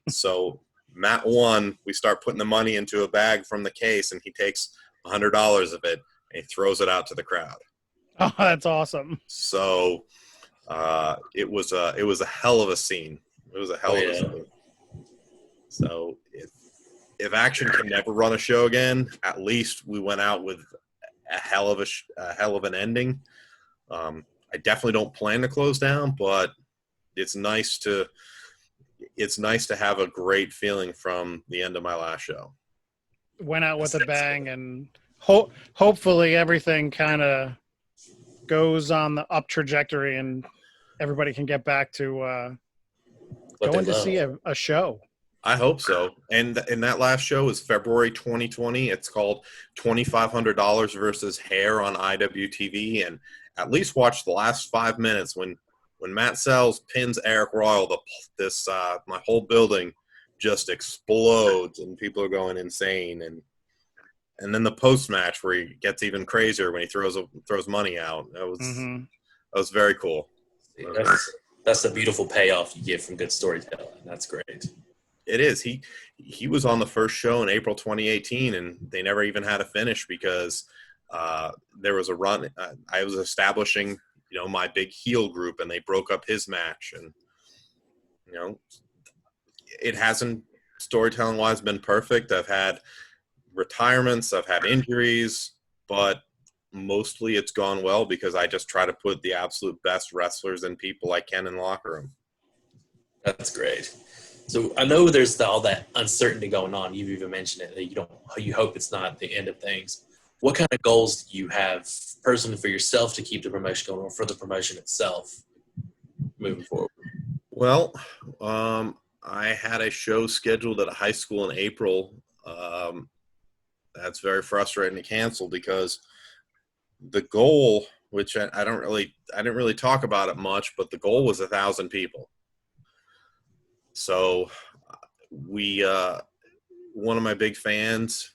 So Matt won. We start putting the money into a bag from the case, and he takes $100 of it and he throws it out to the crowd. Oh, that's awesome. So it was a hell of a scene. It was a hell of a scene. So if Action can never run a show again, at least we went out with a hell of an ending. I definitely don't plan to close down, but it's nice to have a great feeling from the end of my last show. Went out with a bang, and hopefully everything kind of goes on the up trajectory, and everybody can get back to going to see a show. I hope so. And that last show is February 2020. It's called $2,500 versus Hair on IWTV. And at least watch the last 5 minutes when Matt Sells pins Eric Royal. My whole building just explodes and people are going insane. And then the post match where he gets even crazier when he throws money out. That was very cool. That's the beautiful payoff you get from good storytelling. That's great. It is. He was on the first show in April 2018, and they never even had a finish because there was a run. I was establishing, my big heel group, and they broke up his match. And it hasn't, storytelling wise, been perfect. I've had retirements, I've had injuries, but mostly it's gone well because I just try to put the absolute best wrestlers and people I can in the locker room. That's great. So I know there's all that uncertainty going on. You've even mentioned it. You hope it's not the end of things. What kind of goals do you have personally for yourself to keep the promotion going, or for the promotion itself moving forward? Well, I had a show scheduled at a high school in April. That's very frustrating to cancel because the goal, which I didn't really talk about it much, but the goal was 1,000 people. So one of my big fans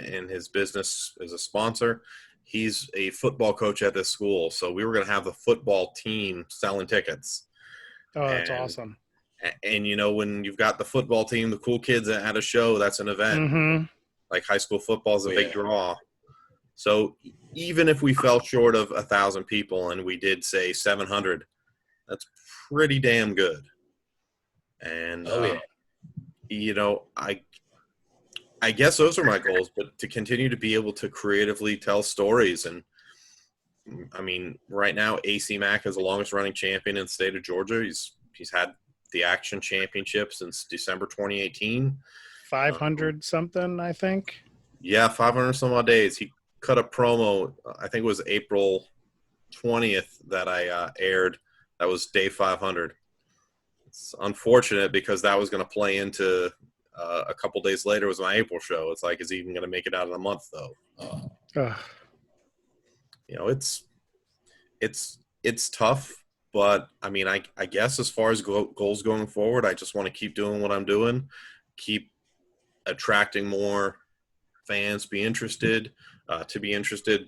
in his business is a sponsor. He's a football coach at this school. So we were going to have the football team selling tickets. Oh, that's awesome. And, when you've got the football team, the cool kids at a show, that's an event. Mm-hmm. Like high school football is a big draw. So even if we fell short of 1,000 people and we did say 700, that's pretty damn good. And, I guess those are my goals, but to continue to be able to creatively tell stories. And I mean, right now, AC Mack is the longest running champion in the state of Georgia. He's had the Action Championship since December 2018. 500 something, I think. Yeah, 500 some odd days. He cut a promo, I think it was April 20th that I aired. That was day 500. It's unfortunate because that was going to play into a couple days later was my April show. It's like, is he even going to make it out of the month though? It's tough, but I mean, I guess as far as goals going forward, I just want to keep doing what I'm doing, keep attracting more fans, be interested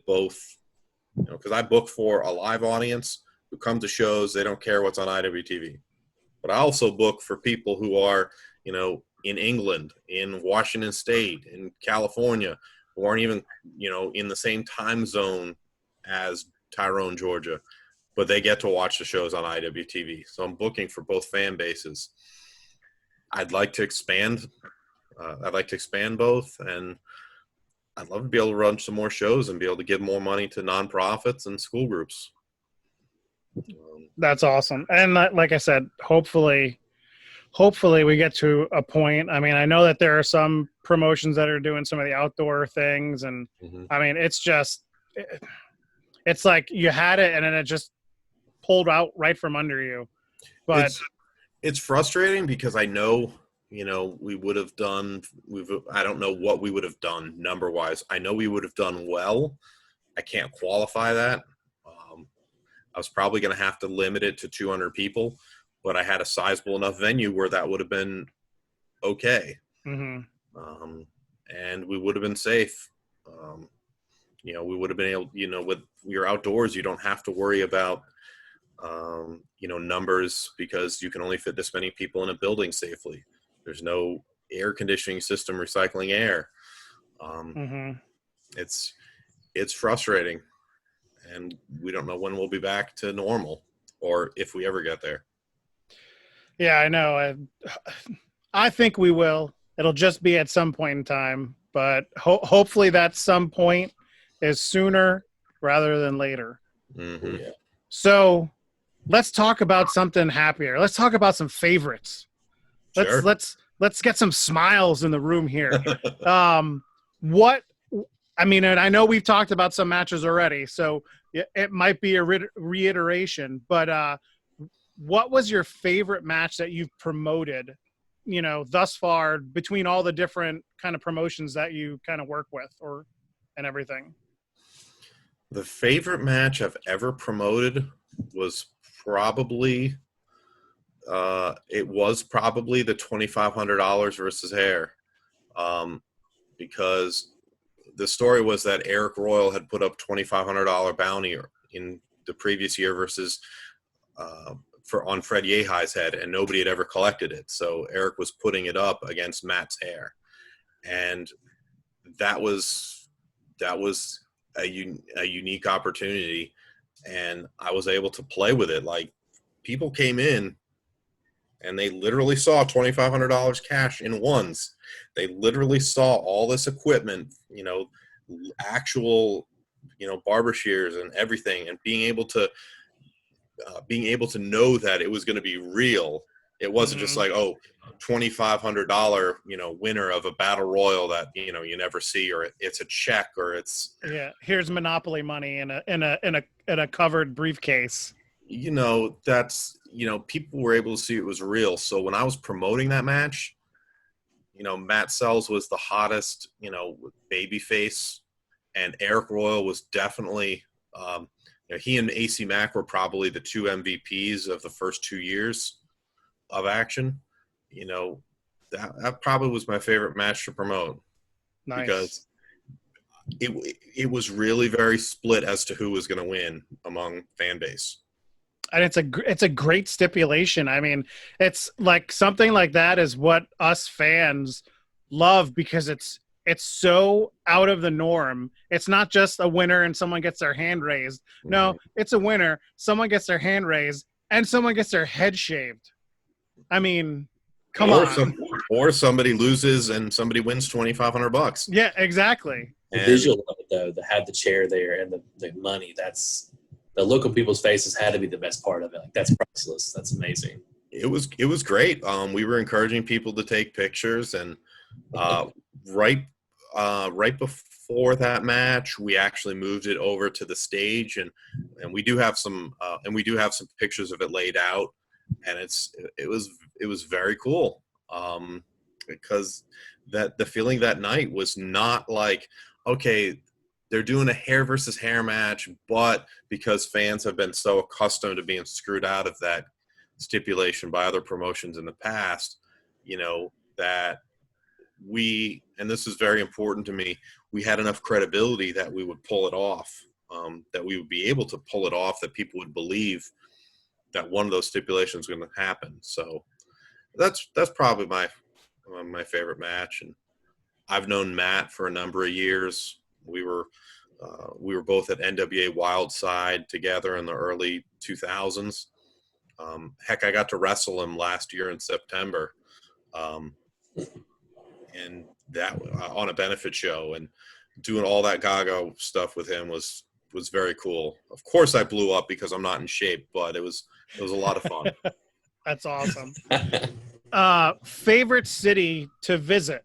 both, because I book for a live audience who come to shows. They don't care what's on IWTV, but I also book for people who are, in England, in Washington State, in California, who aren't even, in the same time zone as Tyrone, Georgia, but they get to watch the shows on IWTV. So I'm booking for both fan bases. I'd like to expand. Both, and I'd love to be able to run some more shows and be able to give more money to nonprofits and school groups. That's awesome. And like I said, hopefully we get to a point. I mean, I know that there are some promotions that are doing some of the outdoor things, and I mean, it's like you had it and then it just pulled out right from under you. But it's frustrating because I know, we would have done, I don't know what we would have done number wise. I know we would have done well. I can't qualify that. I was probably going to have to limit it to 200 people, but I had a sizable enough venue where that would have been okay. And we would have been safe. We would have been able, with you're outdoors, you don't have to worry about, numbers, because you can only fit this many people in a building safely. There's no air conditioning system recycling air. It's frustrating, and we don't know when we'll be back to normal, or if we ever get there. Yeah, I know. I think we will. It'll just be at some point in time, but hopefully that some point is sooner rather than later. Mm-hmm. Yeah. So let's talk about something happier. Let's talk about some favorites. Sure. Let's get some smiles in the room here. And I know we've talked about some matches already, so it might be a reiteration, but what was your favorite match that you've promoted, thus far, between all the different kind of promotions that you kind of work with and everything? The favorite match I've ever promoted was probably the $2,500 versus hair, because the story was that Eric Royal had put up $2,500 bounty in the previous year versus on Fred Yehai's head, and nobody had ever collected it. So Eric was putting it up against Matt's hair, and that was a unique opportunity, and I was able to play with it. Like, people came in and they literally saw $2,500 cash in ones. They literally saw all this equipment, actual, barber shears and everything, and being able to know that it was going to be real. It wasn't just like, oh, $2,500, winner of a battle royal that, you never see, or it's a check, or it's, here's Monopoly money in a covered briefcase. That's, people were able to see it was real. So when I was promoting that match, Matt Sells was the hottest, baby face, and Eric Royal was definitely, he and AC Mack were probably the two MVPs of the first 2 years of action. That probably was my favorite match to promote. Nice. Because it was really very split as to who was going to win among fan base. And it's a great stipulation. I mean, it's like something like that is what us fans love, because it's so out of the norm. It's not just a winner and someone gets their hand raised. No, it's a winner, someone gets their hand raised, and someone gets their head shaved. I mean, come on. Or somebody loses and somebody wins $2,500. Yeah, exactly. The visual of it, though, to have the chair there and the money, the look on people's faces had to be the best part of it. Like, that's priceless. That's amazing. It was great. We were encouraging people to take pictures, and right before that match, we actually moved it over to the stage, and we do have some pictures of it laid out, and it was very cool, because the feeling that night was not like, okay, they're doing a hair versus hair match, but because fans have been so accustomed to being screwed out of that stipulation by other promotions in the past, that we, and this is very important to me, we had enough credibility that we would pull it off, that we would be able to pull it off, that people would believe that one of those stipulations was going to happen. So that's probably my favorite match. And I've known Matt for a number of years. We were both at NWA Wildside together in the early 2000s. Heck, I got to wrestle him last year in September, and that on a benefit show, and doing all that Gaga stuff with him was very cool. Of course, I blew up because I'm not in shape, but it was a lot of fun. That's awesome. Favorite city to visit?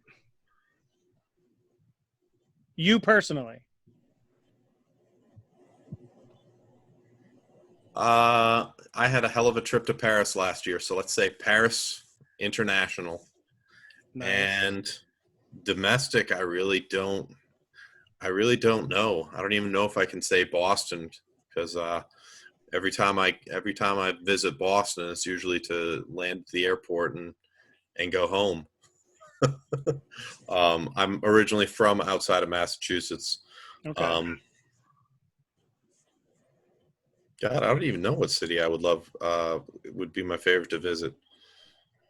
You personally? I had a hell of a trip to Paris last year, so let's say Paris International. Nice. And domestic, I really don't know. I don't even know if I can say Boston, because every time I visit Boston, it's usually to land at the airport and go home. I'm originally from outside of Massachusetts. Okay. God, I don't even know what city I would love would be my favorite to visit.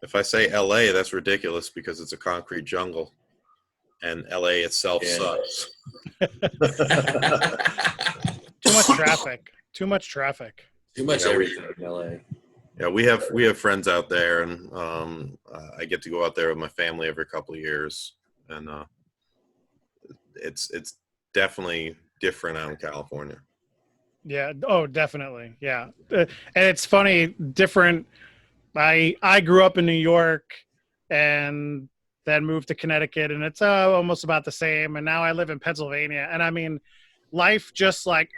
If I say LA, that's ridiculous because it's a concrete jungle, and LA itself sucks. Too much traffic. Too much traffic. Too much everything in LA. Yeah, we have friends out there, and I get to go out there with my family every couple of years, and it's definitely different out in California. Yeah. Oh, definitely. Yeah. And it's funny, different. I grew up in New York and then moved to Connecticut, and it's almost about the same. And now I live in Pennsylvania, and I mean, life just like,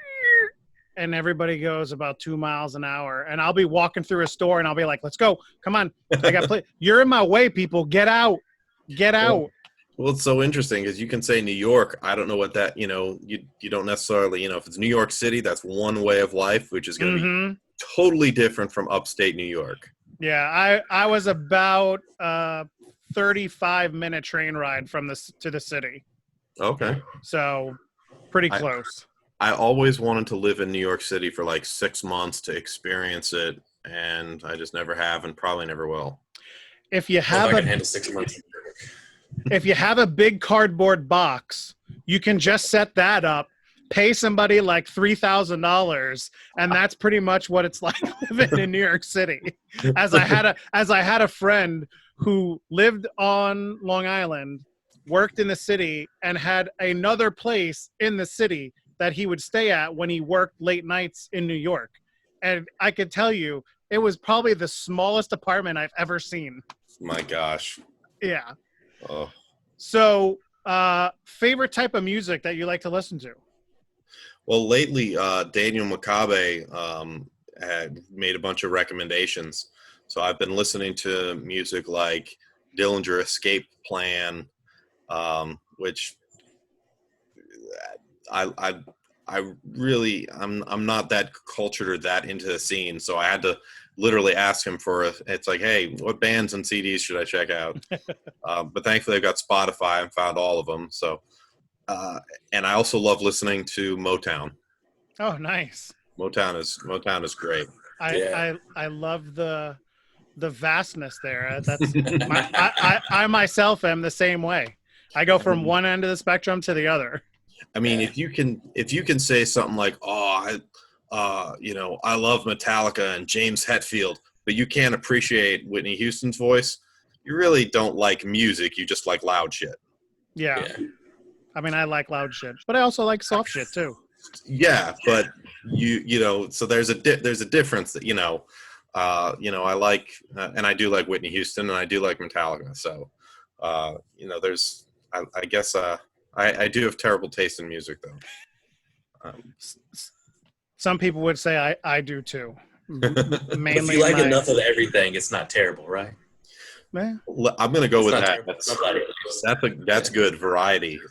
and everybody goes about 2 miles an hour, and I'll be walking through a store and I'll be like, let's go. Come on. I got play. You're in my way, people. Get out. Get out. Well, it's so interesting because you can say New York. I don't know what that, you don't necessarily, if it's New York City, that's one way of life, which is going to be totally different from upstate New York. Yeah. I was about 35-minute train ride from to the city. Okay. So pretty close. I always wanted to live in New York City for like 6 months to experience it, and I just never have and probably never will. If you have I can handle 6 months. If you have a big cardboard box, you can just set that up, pay somebody like $3,000, and that's pretty much what it's like living in New York City. As I had a friend who lived on Long Island, worked in the city, and had another place in the city that he would stay at when he worked late nights in New York. And I could tell you, it was probably the smallest apartment I've ever seen. My gosh. Yeah. Oh. So, favorite type of music that you like to listen to? Well, lately, Daniel Makabe had made a bunch of recommendations. So I've been listening to music like Dillinger Escape Plan, which I'm not that cultured or that into the scene, so I had to literally ask him it's like, hey, what bands and CDs should I check out? But thankfully I got Spotify and found all of them. So, and I also love listening to Motown. Oh, nice. Motown is great. I love the vastness there. That's I myself am the same way. I go from one end of the spectrum to the other. I mean, if you can say something like, I love Metallica and James Hetfield, but you can't appreciate Whitney Houston's voice, you really don't like music. You just like loud shit. Yeah. I mean, I like loud shit, but I also like soft shit too. Yeah, but so there's a difference that I like, and I do like Whitney Houston, and I do like Metallica. So, there's I guess I do have terrible taste in music though. Some people would say I do too. Mainly, if you like enough of everything, it's not terrible, right? I'm going to go with that. That's good variety.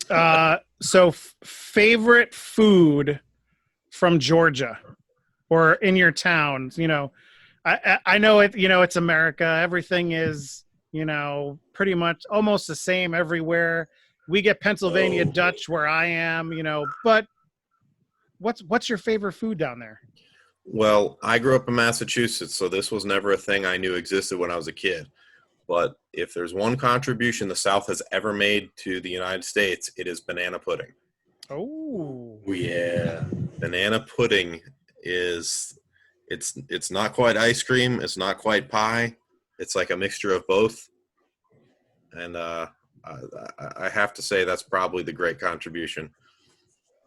Yeah. So favorite food from Georgia or in your town? I know it. It's America. Everything is pretty much almost the same everywhere. We get Pennsylvania Dutch where I am. But what's your favorite food down there? Well, I grew up in Massachusetts, so this was never a thing I knew existed when I was a kid. But if there's one contribution the South has ever made to the United States, it is banana pudding. Oh, yeah. Banana pudding it's not quite ice cream. It's not quite pie. It's like a mixture of both. And I have to say that's probably the great contribution.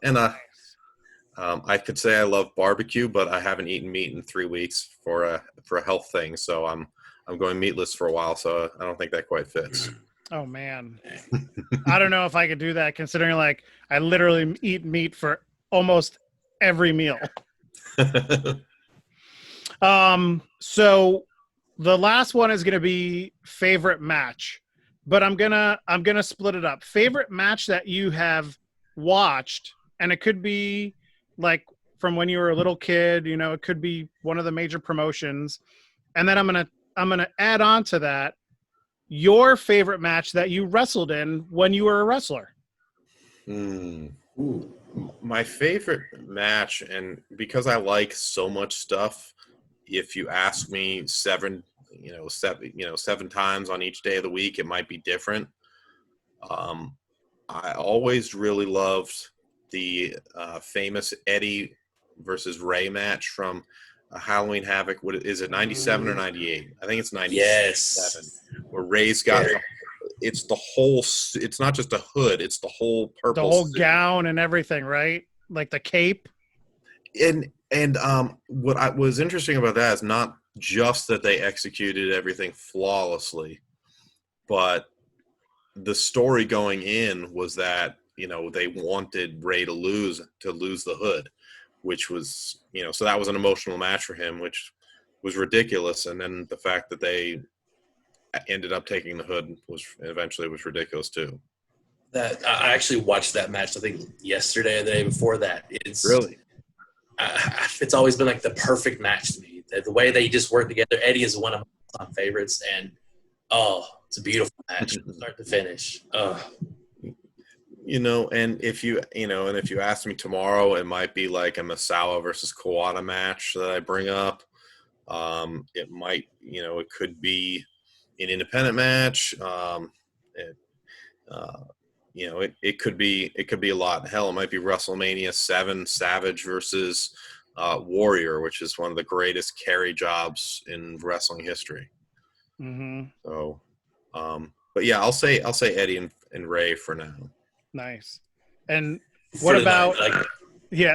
And I could say I love barbecue, but I haven't eaten meat in 3 weeks for a health thing. So I'm going meatless for a while, so I don't think that quite fits. Oh man. I don't know if I could do that, considering like I literally eat meat for almost every meal. So the last one is going to be favorite match, but I'm going to split it up. Favorite match that you have watched, and it could be like from when you were a little kid. You know, it could be one of the major promotions. And then I'm gonna add on to that your favorite match that you wrestled in when you were a wrestler. Ooh. My favorite match, and because I like so much stuff, if you ask me seven times on each day of the week, it might be different. I always really loved the famous Eddie versus Ray match from Halloween Havoc. What is it, 97 or 98? I think it's 97. Yes. Where Ray's got it's the whole. It's not just a hood; it's the whole purple. The whole suit. gown and everything, right? Like the cape. And what was interesting about that is not just that they executed everything flawlessly, but the story going in was that they wanted Ray to lose the hood, which was so that was an emotional match for him, which was ridiculous. And then the fact that they ended up taking the hood was ridiculous too. That I actually watched that match, I think yesterday or the day before that. It's Really, it's always been like the perfect match to me. The way they just work together. Eddie is one of my favorites, and it's a beautiful match, start to finish. And if you ask me tomorrow, it might be like a Misawa versus Kawada match that I bring up. It might, it could be an independent match. It could be a lot. Hell, it might be WrestleMania 7 Savage versus Warrior, which is one of the greatest carry jobs in wrestling history. Mm-hmm. So, but yeah, I'll say Eddie and Ray for now. Nice. And what about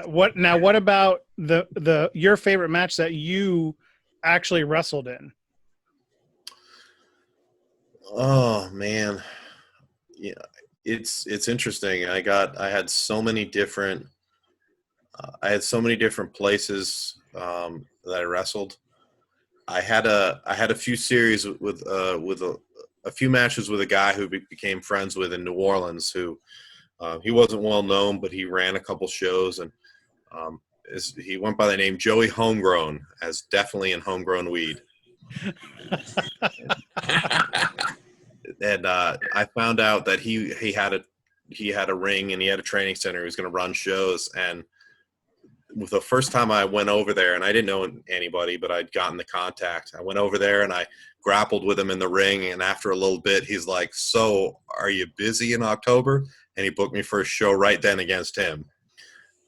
what about the your favorite match that you actually wrestled in? Oh man. Yeah, it's interesting. I had so many different places that I wrestled. I had a few series with a few matches with a guy who became friends with in New Orleans, who he wasn't well known, but he ran a couple shows, and he went by the name Joey Homegrown, as definitely in Homegrown Weed. And I found out that he had a ring and he had a training center. He was going to run shows, and the first time I went over there, and I didn't know anybody, but I'd gotten the contact. I went over there and I grappled with him in the ring, and after a little bit, he's like, "So, are you busy in October?" And he booked me for a show right then against him.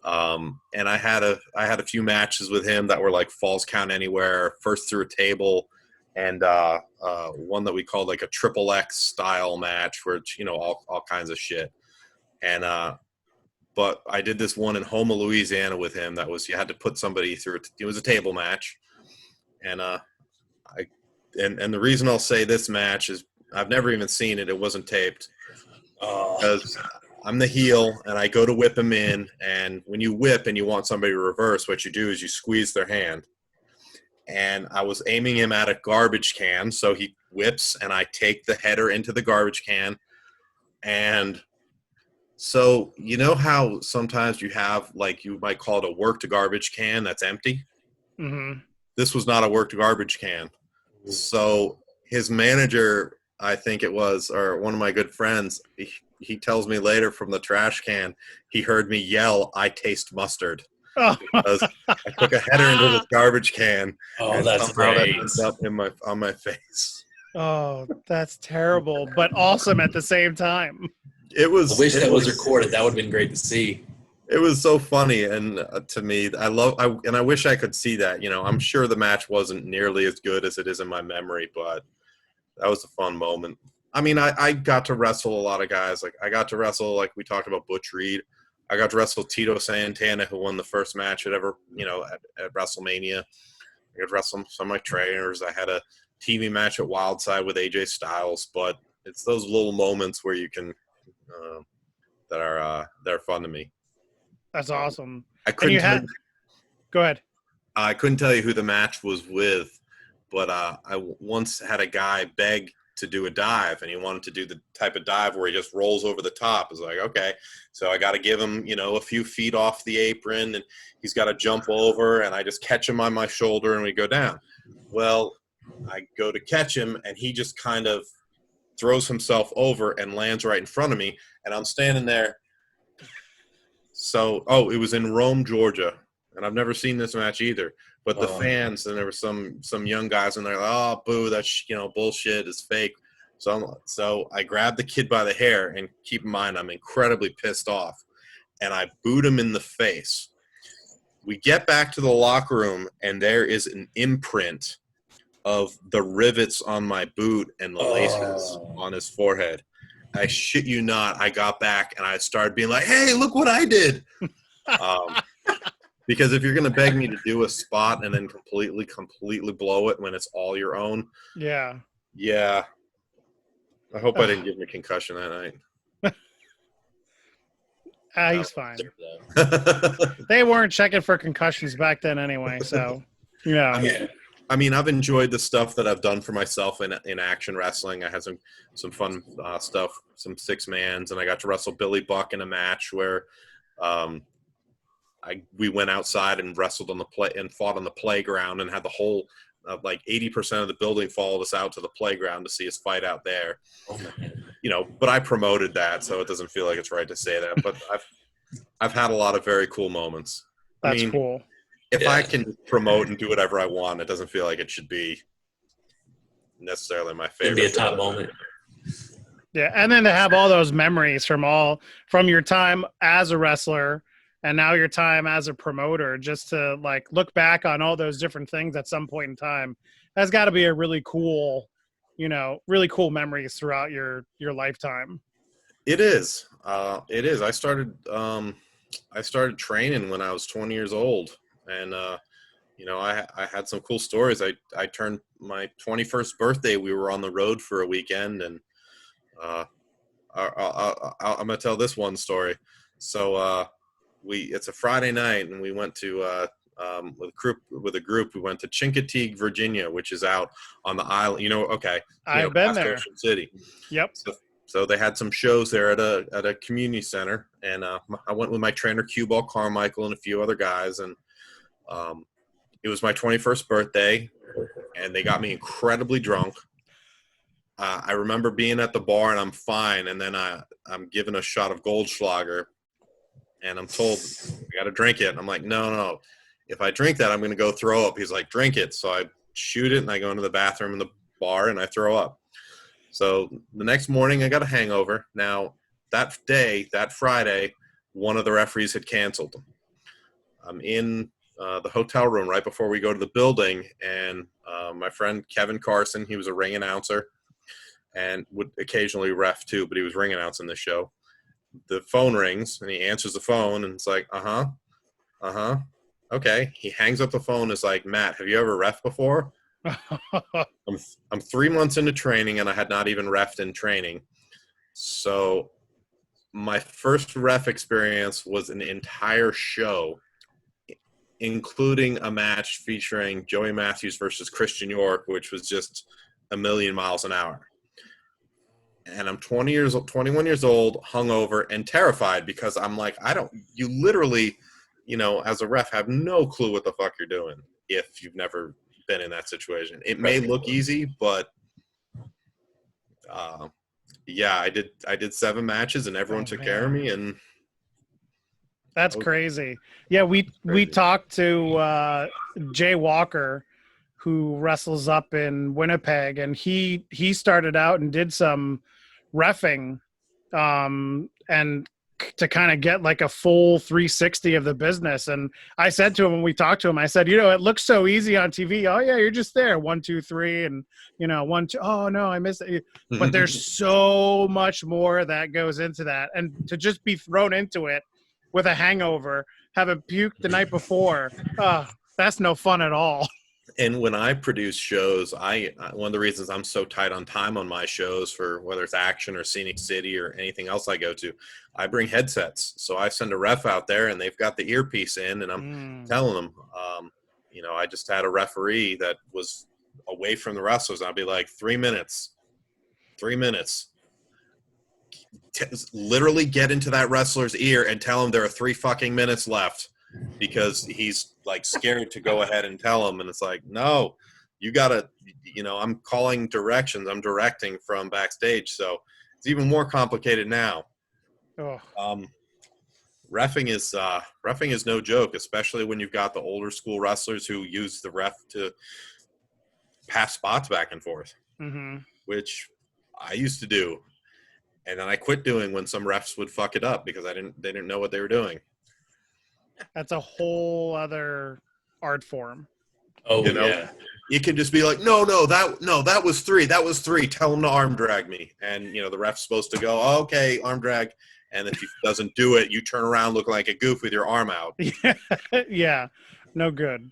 And I had a few matches with him that were like Falls Count Anywhere, first through a table, and one that we called like a triple X style match, where it's, all kinds of shit. And but I did this one in Houma, Louisiana with him that was, you had to put somebody through it. It was a table match. And and the reason I'll say this match is I've never even seen it. It wasn't taped. Because I'm the heel and I go to whip him in, and when you whip and you want somebody to reverse, what you do is you squeeze their hand. And I was aiming him at a garbage can, so he whips and I take the header into the garbage can. And so how sometimes you have, like, you might call it a work to garbage can that's empty? Mm-hmm. This was not a work to garbage can. So his manager, I think it was, or one of my good friends, he tells me later from the trash can, he heard me yell, "I taste mustard." Oh. Because I took a header into this garbage can. Oh, that's great. That ended up on my face. Oh, that's terrible, but awesome at the same time. It was. I wish that was recorded. That would have been great to see. It was so funny, and to me, I wish I could see that. I'm sure the match wasn't nearly as good as it is in my memory, but that was a fun moment. I mean, I got to wrestle a lot of guys. Like, I got to wrestle, like we talked about, Butch Reed. I got to wrestle Tito Santana, who won the first match at WrestleMania. I got to wrestle some of my trainers. I had a TV match at Wildside with AJ Styles. But it's those little moments where you can that are fun to me. That's awesome. I couldn't. Go ahead. I couldn't tell you who the match was with, but I once had a guy beg to do a dive, and he wanted to do the type of dive where he just rolls over the top. It's like, okay, so I got to give him, a few feet off the apron, and he's got to jump over, and I just catch him on my shoulder and we go down. Well, I go to catch him, and he just kind of throws himself over and lands right in front of me, and I'm standing there. So, it was in Rome, Georgia, and I've never seen this match either. But the fans, and there were some young guys, and they're like, "Oh, boo! That's bullshit. It's fake." So I grabbed the kid by the hair, and keep in mind, I'm incredibly pissed off, and I boot him in the face. We get back to the locker room, and there is an imprint of the rivets on my boot and the laces on his forehead. I shit you not. I got back, and I started being like, "Hey, look what I did!" Because if you're going to beg me to do a spot and then completely blow it when it's all your own. Yeah. I hope I didn't give him a concussion that night. He's fine. They weren't checking for concussions back then anyway, so, yeah. I mean, I've enjoyed the stuff that I've done for myself in action wrestling. I had some fun stuff, some 6-mans, and I got to wrestle Billy Buck in a match where we went outside and wrestled and fought on the playground, and had the whole like 80% of the building followed us out to the playground to see us fight out there. But I promoted that, so it doesn't feel like it's right to say that. But I've had a lot of very cool moments. That's cool. If I can promote and do whatever I want, it doesn't feel like it should be necessarily my favorite. It'd be a top moment. Yeah, and then to have all those memories from your time as a wrestler and now your time as a promoter, just to like look back on all those different things at some point in time, that's got to be a really cool memories throughout your lifetime. It is. It is. I started training when I was 20 years old, and I had some cool stories. I turned my 21st birthday. We were on the road for a weekend, and I'm gonna tell this one story. So it's a Friday night, and we went to with a group. We went to Chincoteague, Virginia, which is out on the island. I've been there. Ocean City. Yep. So they had some shows there at a community center, and I went with my trainer Cue Ball Carmichael and a few other guys, and it was my 21st birthday, and they got me incredibly drunk. I remember being at the bar, and I'm fine, and then I'm given a shot of Goldschlager, and I'm told, "You got to drink it." And I'm like, no. If I drink that, I'm going to go throw up. He's like, "Drink it." So I shoot it, and I go into the bathroom in the bar, and I throw up. So the next morning, I got a hangover. Now, that Friday, one of the referees had canceled. I'm in the hotel room right before we go to the building, and my friend Kevin Carson, he was a ring announcer and would occasionally ref too, but he was ring announcing the show. The phone rings, and he answers the phone, and it's like, okay. He hangs up the phone. Is like, "Matt, have you ever ref before?" I'm 3 months into training, and I had not even refed in training. So my first ref experience was an entire show, including a match featuring Joey Matthews versus Christian York, which was just a million miles an hour. And I'm 21 years old, hungover, and terrified, because I'm like, you literally, as a ref, have no clue what the fuck you're doing if you've never been in that situation. It may look easy, but I did 7 matches, and everyone took care of me, and that's crazy. Yeah, we talked to Jay Walker, who wrestles up in Winnipeg, and he started out and did some reffing, and to kind of get like a full 360 of the business. And I said to him when we talked to him, I said, it looks so easy on TV. Oh yeah, you're just there, 1, 2, 3, and 1, 2. Oh no, I missed it. But there's so much more that goes into that, and to just be thrown into it with a hangover, having puked the night before, that's no fun at all. And when I produce shows, one of the reasons I'm so tight on time on my shows, for whether it's Action or Scenic City or anything else I go to, I bring headsets. So I send a ref out there, and they've got the earpiece in, and I'm telling them, I just had a referee that was away from the wrestlers. I'd be like, 3 minutes, 3 minutes. Literally get into that wrestler's ear and tell him there are 3 fucking minutes left, because he's like scared to go ahead and tell him. And it's like, no, you gotta, I'm calling directions. I'm directing from backstage. So it's even more complicated now. Oh. Reffing is no joke, especially when you've got the older school wrestlers who use the ref to pass spots back and forth, which I used to do. And then I quit doing when some refs would fuck it up because they didn't know what they were doing. That's a whole other art form. Oh, yeah. You can just be like, no, that was 3. That was 3. Tell him to arm drag me. And, the ref's supposed to go, oh, okay, arm drag. And if he doesn't do it, you turn around looking like a goof with your arm out. Yeah, no good.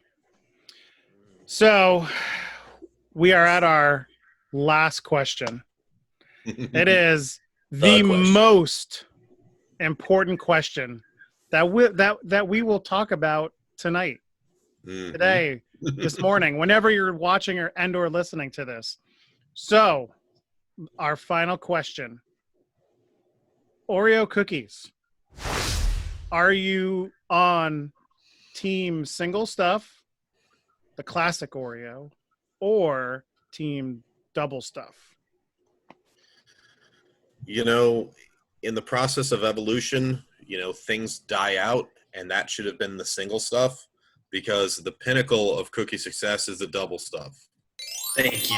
So we are at our last question. It is the most important question that we will talk about tonight, today, this morning, whenever you're watching or listening to this. So, our final question: Oreo cookies. Are you on team single stuff, the classic Oreo, or team double stuff? In the process of evolution, things die out, and that should have been the single stuff, because the pinnacle of cookie success is the double stuff. Thank you.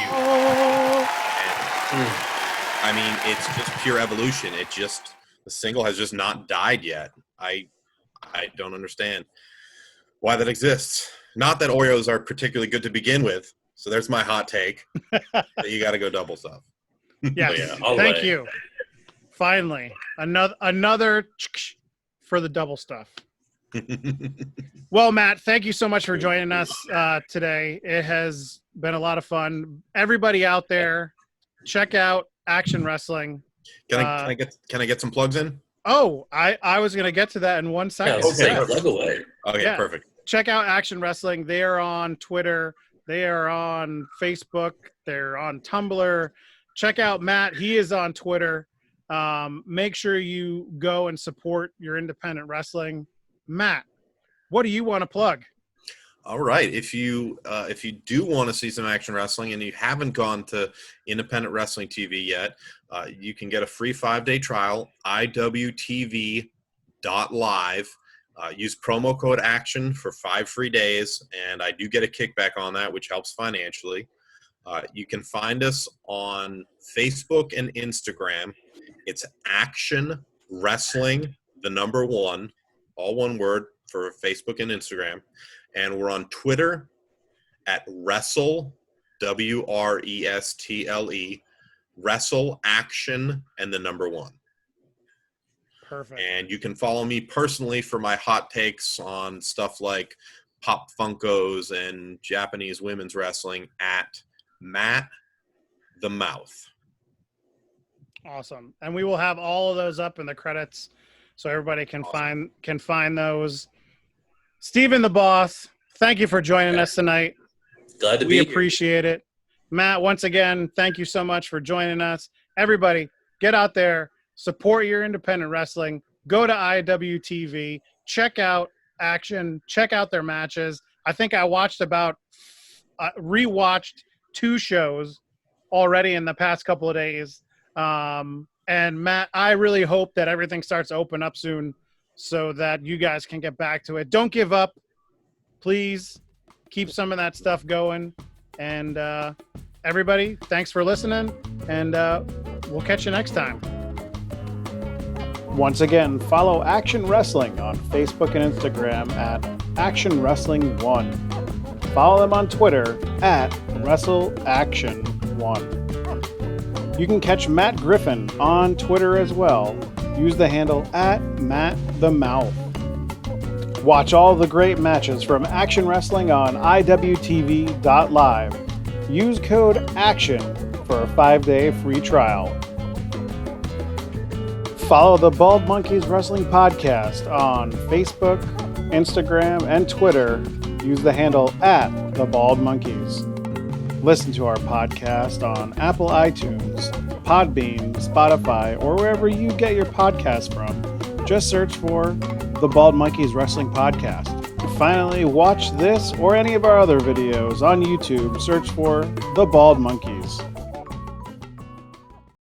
I mean, it's just pure evolution. The single has just not died yet. I don't understand why that exists. Not that Oreos are particularly good to begin with. So there's my hot take. You got to go double stuff. Yes. Thank you. Finally, another for the double stuff. Well, Matt, thank you so much for joining us today. It has been a lot of fun. Everybody out there, check out Action Wrestling. Can I get some plugs in? Oh, I was gonna get to that in 1 second. Yeah, plug away. Okay, yeah. Perfect. Check out Action Wrestling. They are on Twitter. They are on Facebook. They're on Tumblr. Check out Matt. He is on Twitter. Make sure you go and support your independent wrestling. Matt, what do you want to plug? All right. If you do want to see some Action Wrestling and you haven't gone to Independent Wrestling TV yet, you can get a free 5-day trial, iwtv.live. Use promo code ACTION for 5 free days, and I do get a kickback on that, which helps financially. You can find us on Facebook and Instagram. It's Action Wrestling, the number 1, all one word for Facebook and Instagram. And we're on Twitter at Wrestle, WRESTLE, Wrestle Action, and the number 1. Perfect. And you can follow me personally for my hot takes on stuff like Pop Funkos and Japanese women's wrestling at Matt the Mouth. Awesome. And we will have all of those up in the credits so everybody can find those. Steven the Boss, thank you for joining us tonight. Glad to be here. here. We appreciate it. Matt, once again, thank you so much for joining us. Everybody, get out there, support your independent wrestling. Go to IWTV, check out Action, check out their matches. I think I watched rewatched 2 shows already in the past couple of days. And Matt, I really hope that everything starts to open up soon so that you guys can get back to it. Don't give up. Please keep some of that stuff going. And everybody, thanks for listening, and we'll catch you next time. Once again, follow Action Wrestling on Facebook and Instagram at Action Wrestling 1. Follow them on Twitter at WrestleAction1. You can catch Matt Griffin on Twitter as well. Use the handle at MattTheMouth. Watch all the great matches from Action Wrestling on IWTV.live. Use code ACTION for a 5-day free trial. Follow the Bald Monkeys Wrestling Podcast on Facebook, Instagram, and Twitter. Use the handle at The Bald Monkeys. Listen to our podcast on Apple iTunes, Podbean, Spotify, or wherever you get your podcasts from. Just search for the Bald Monkeys Wrestling Podcast. And finally, watch this or any of our other videos on YouTube. Search for the Bald Monkeys.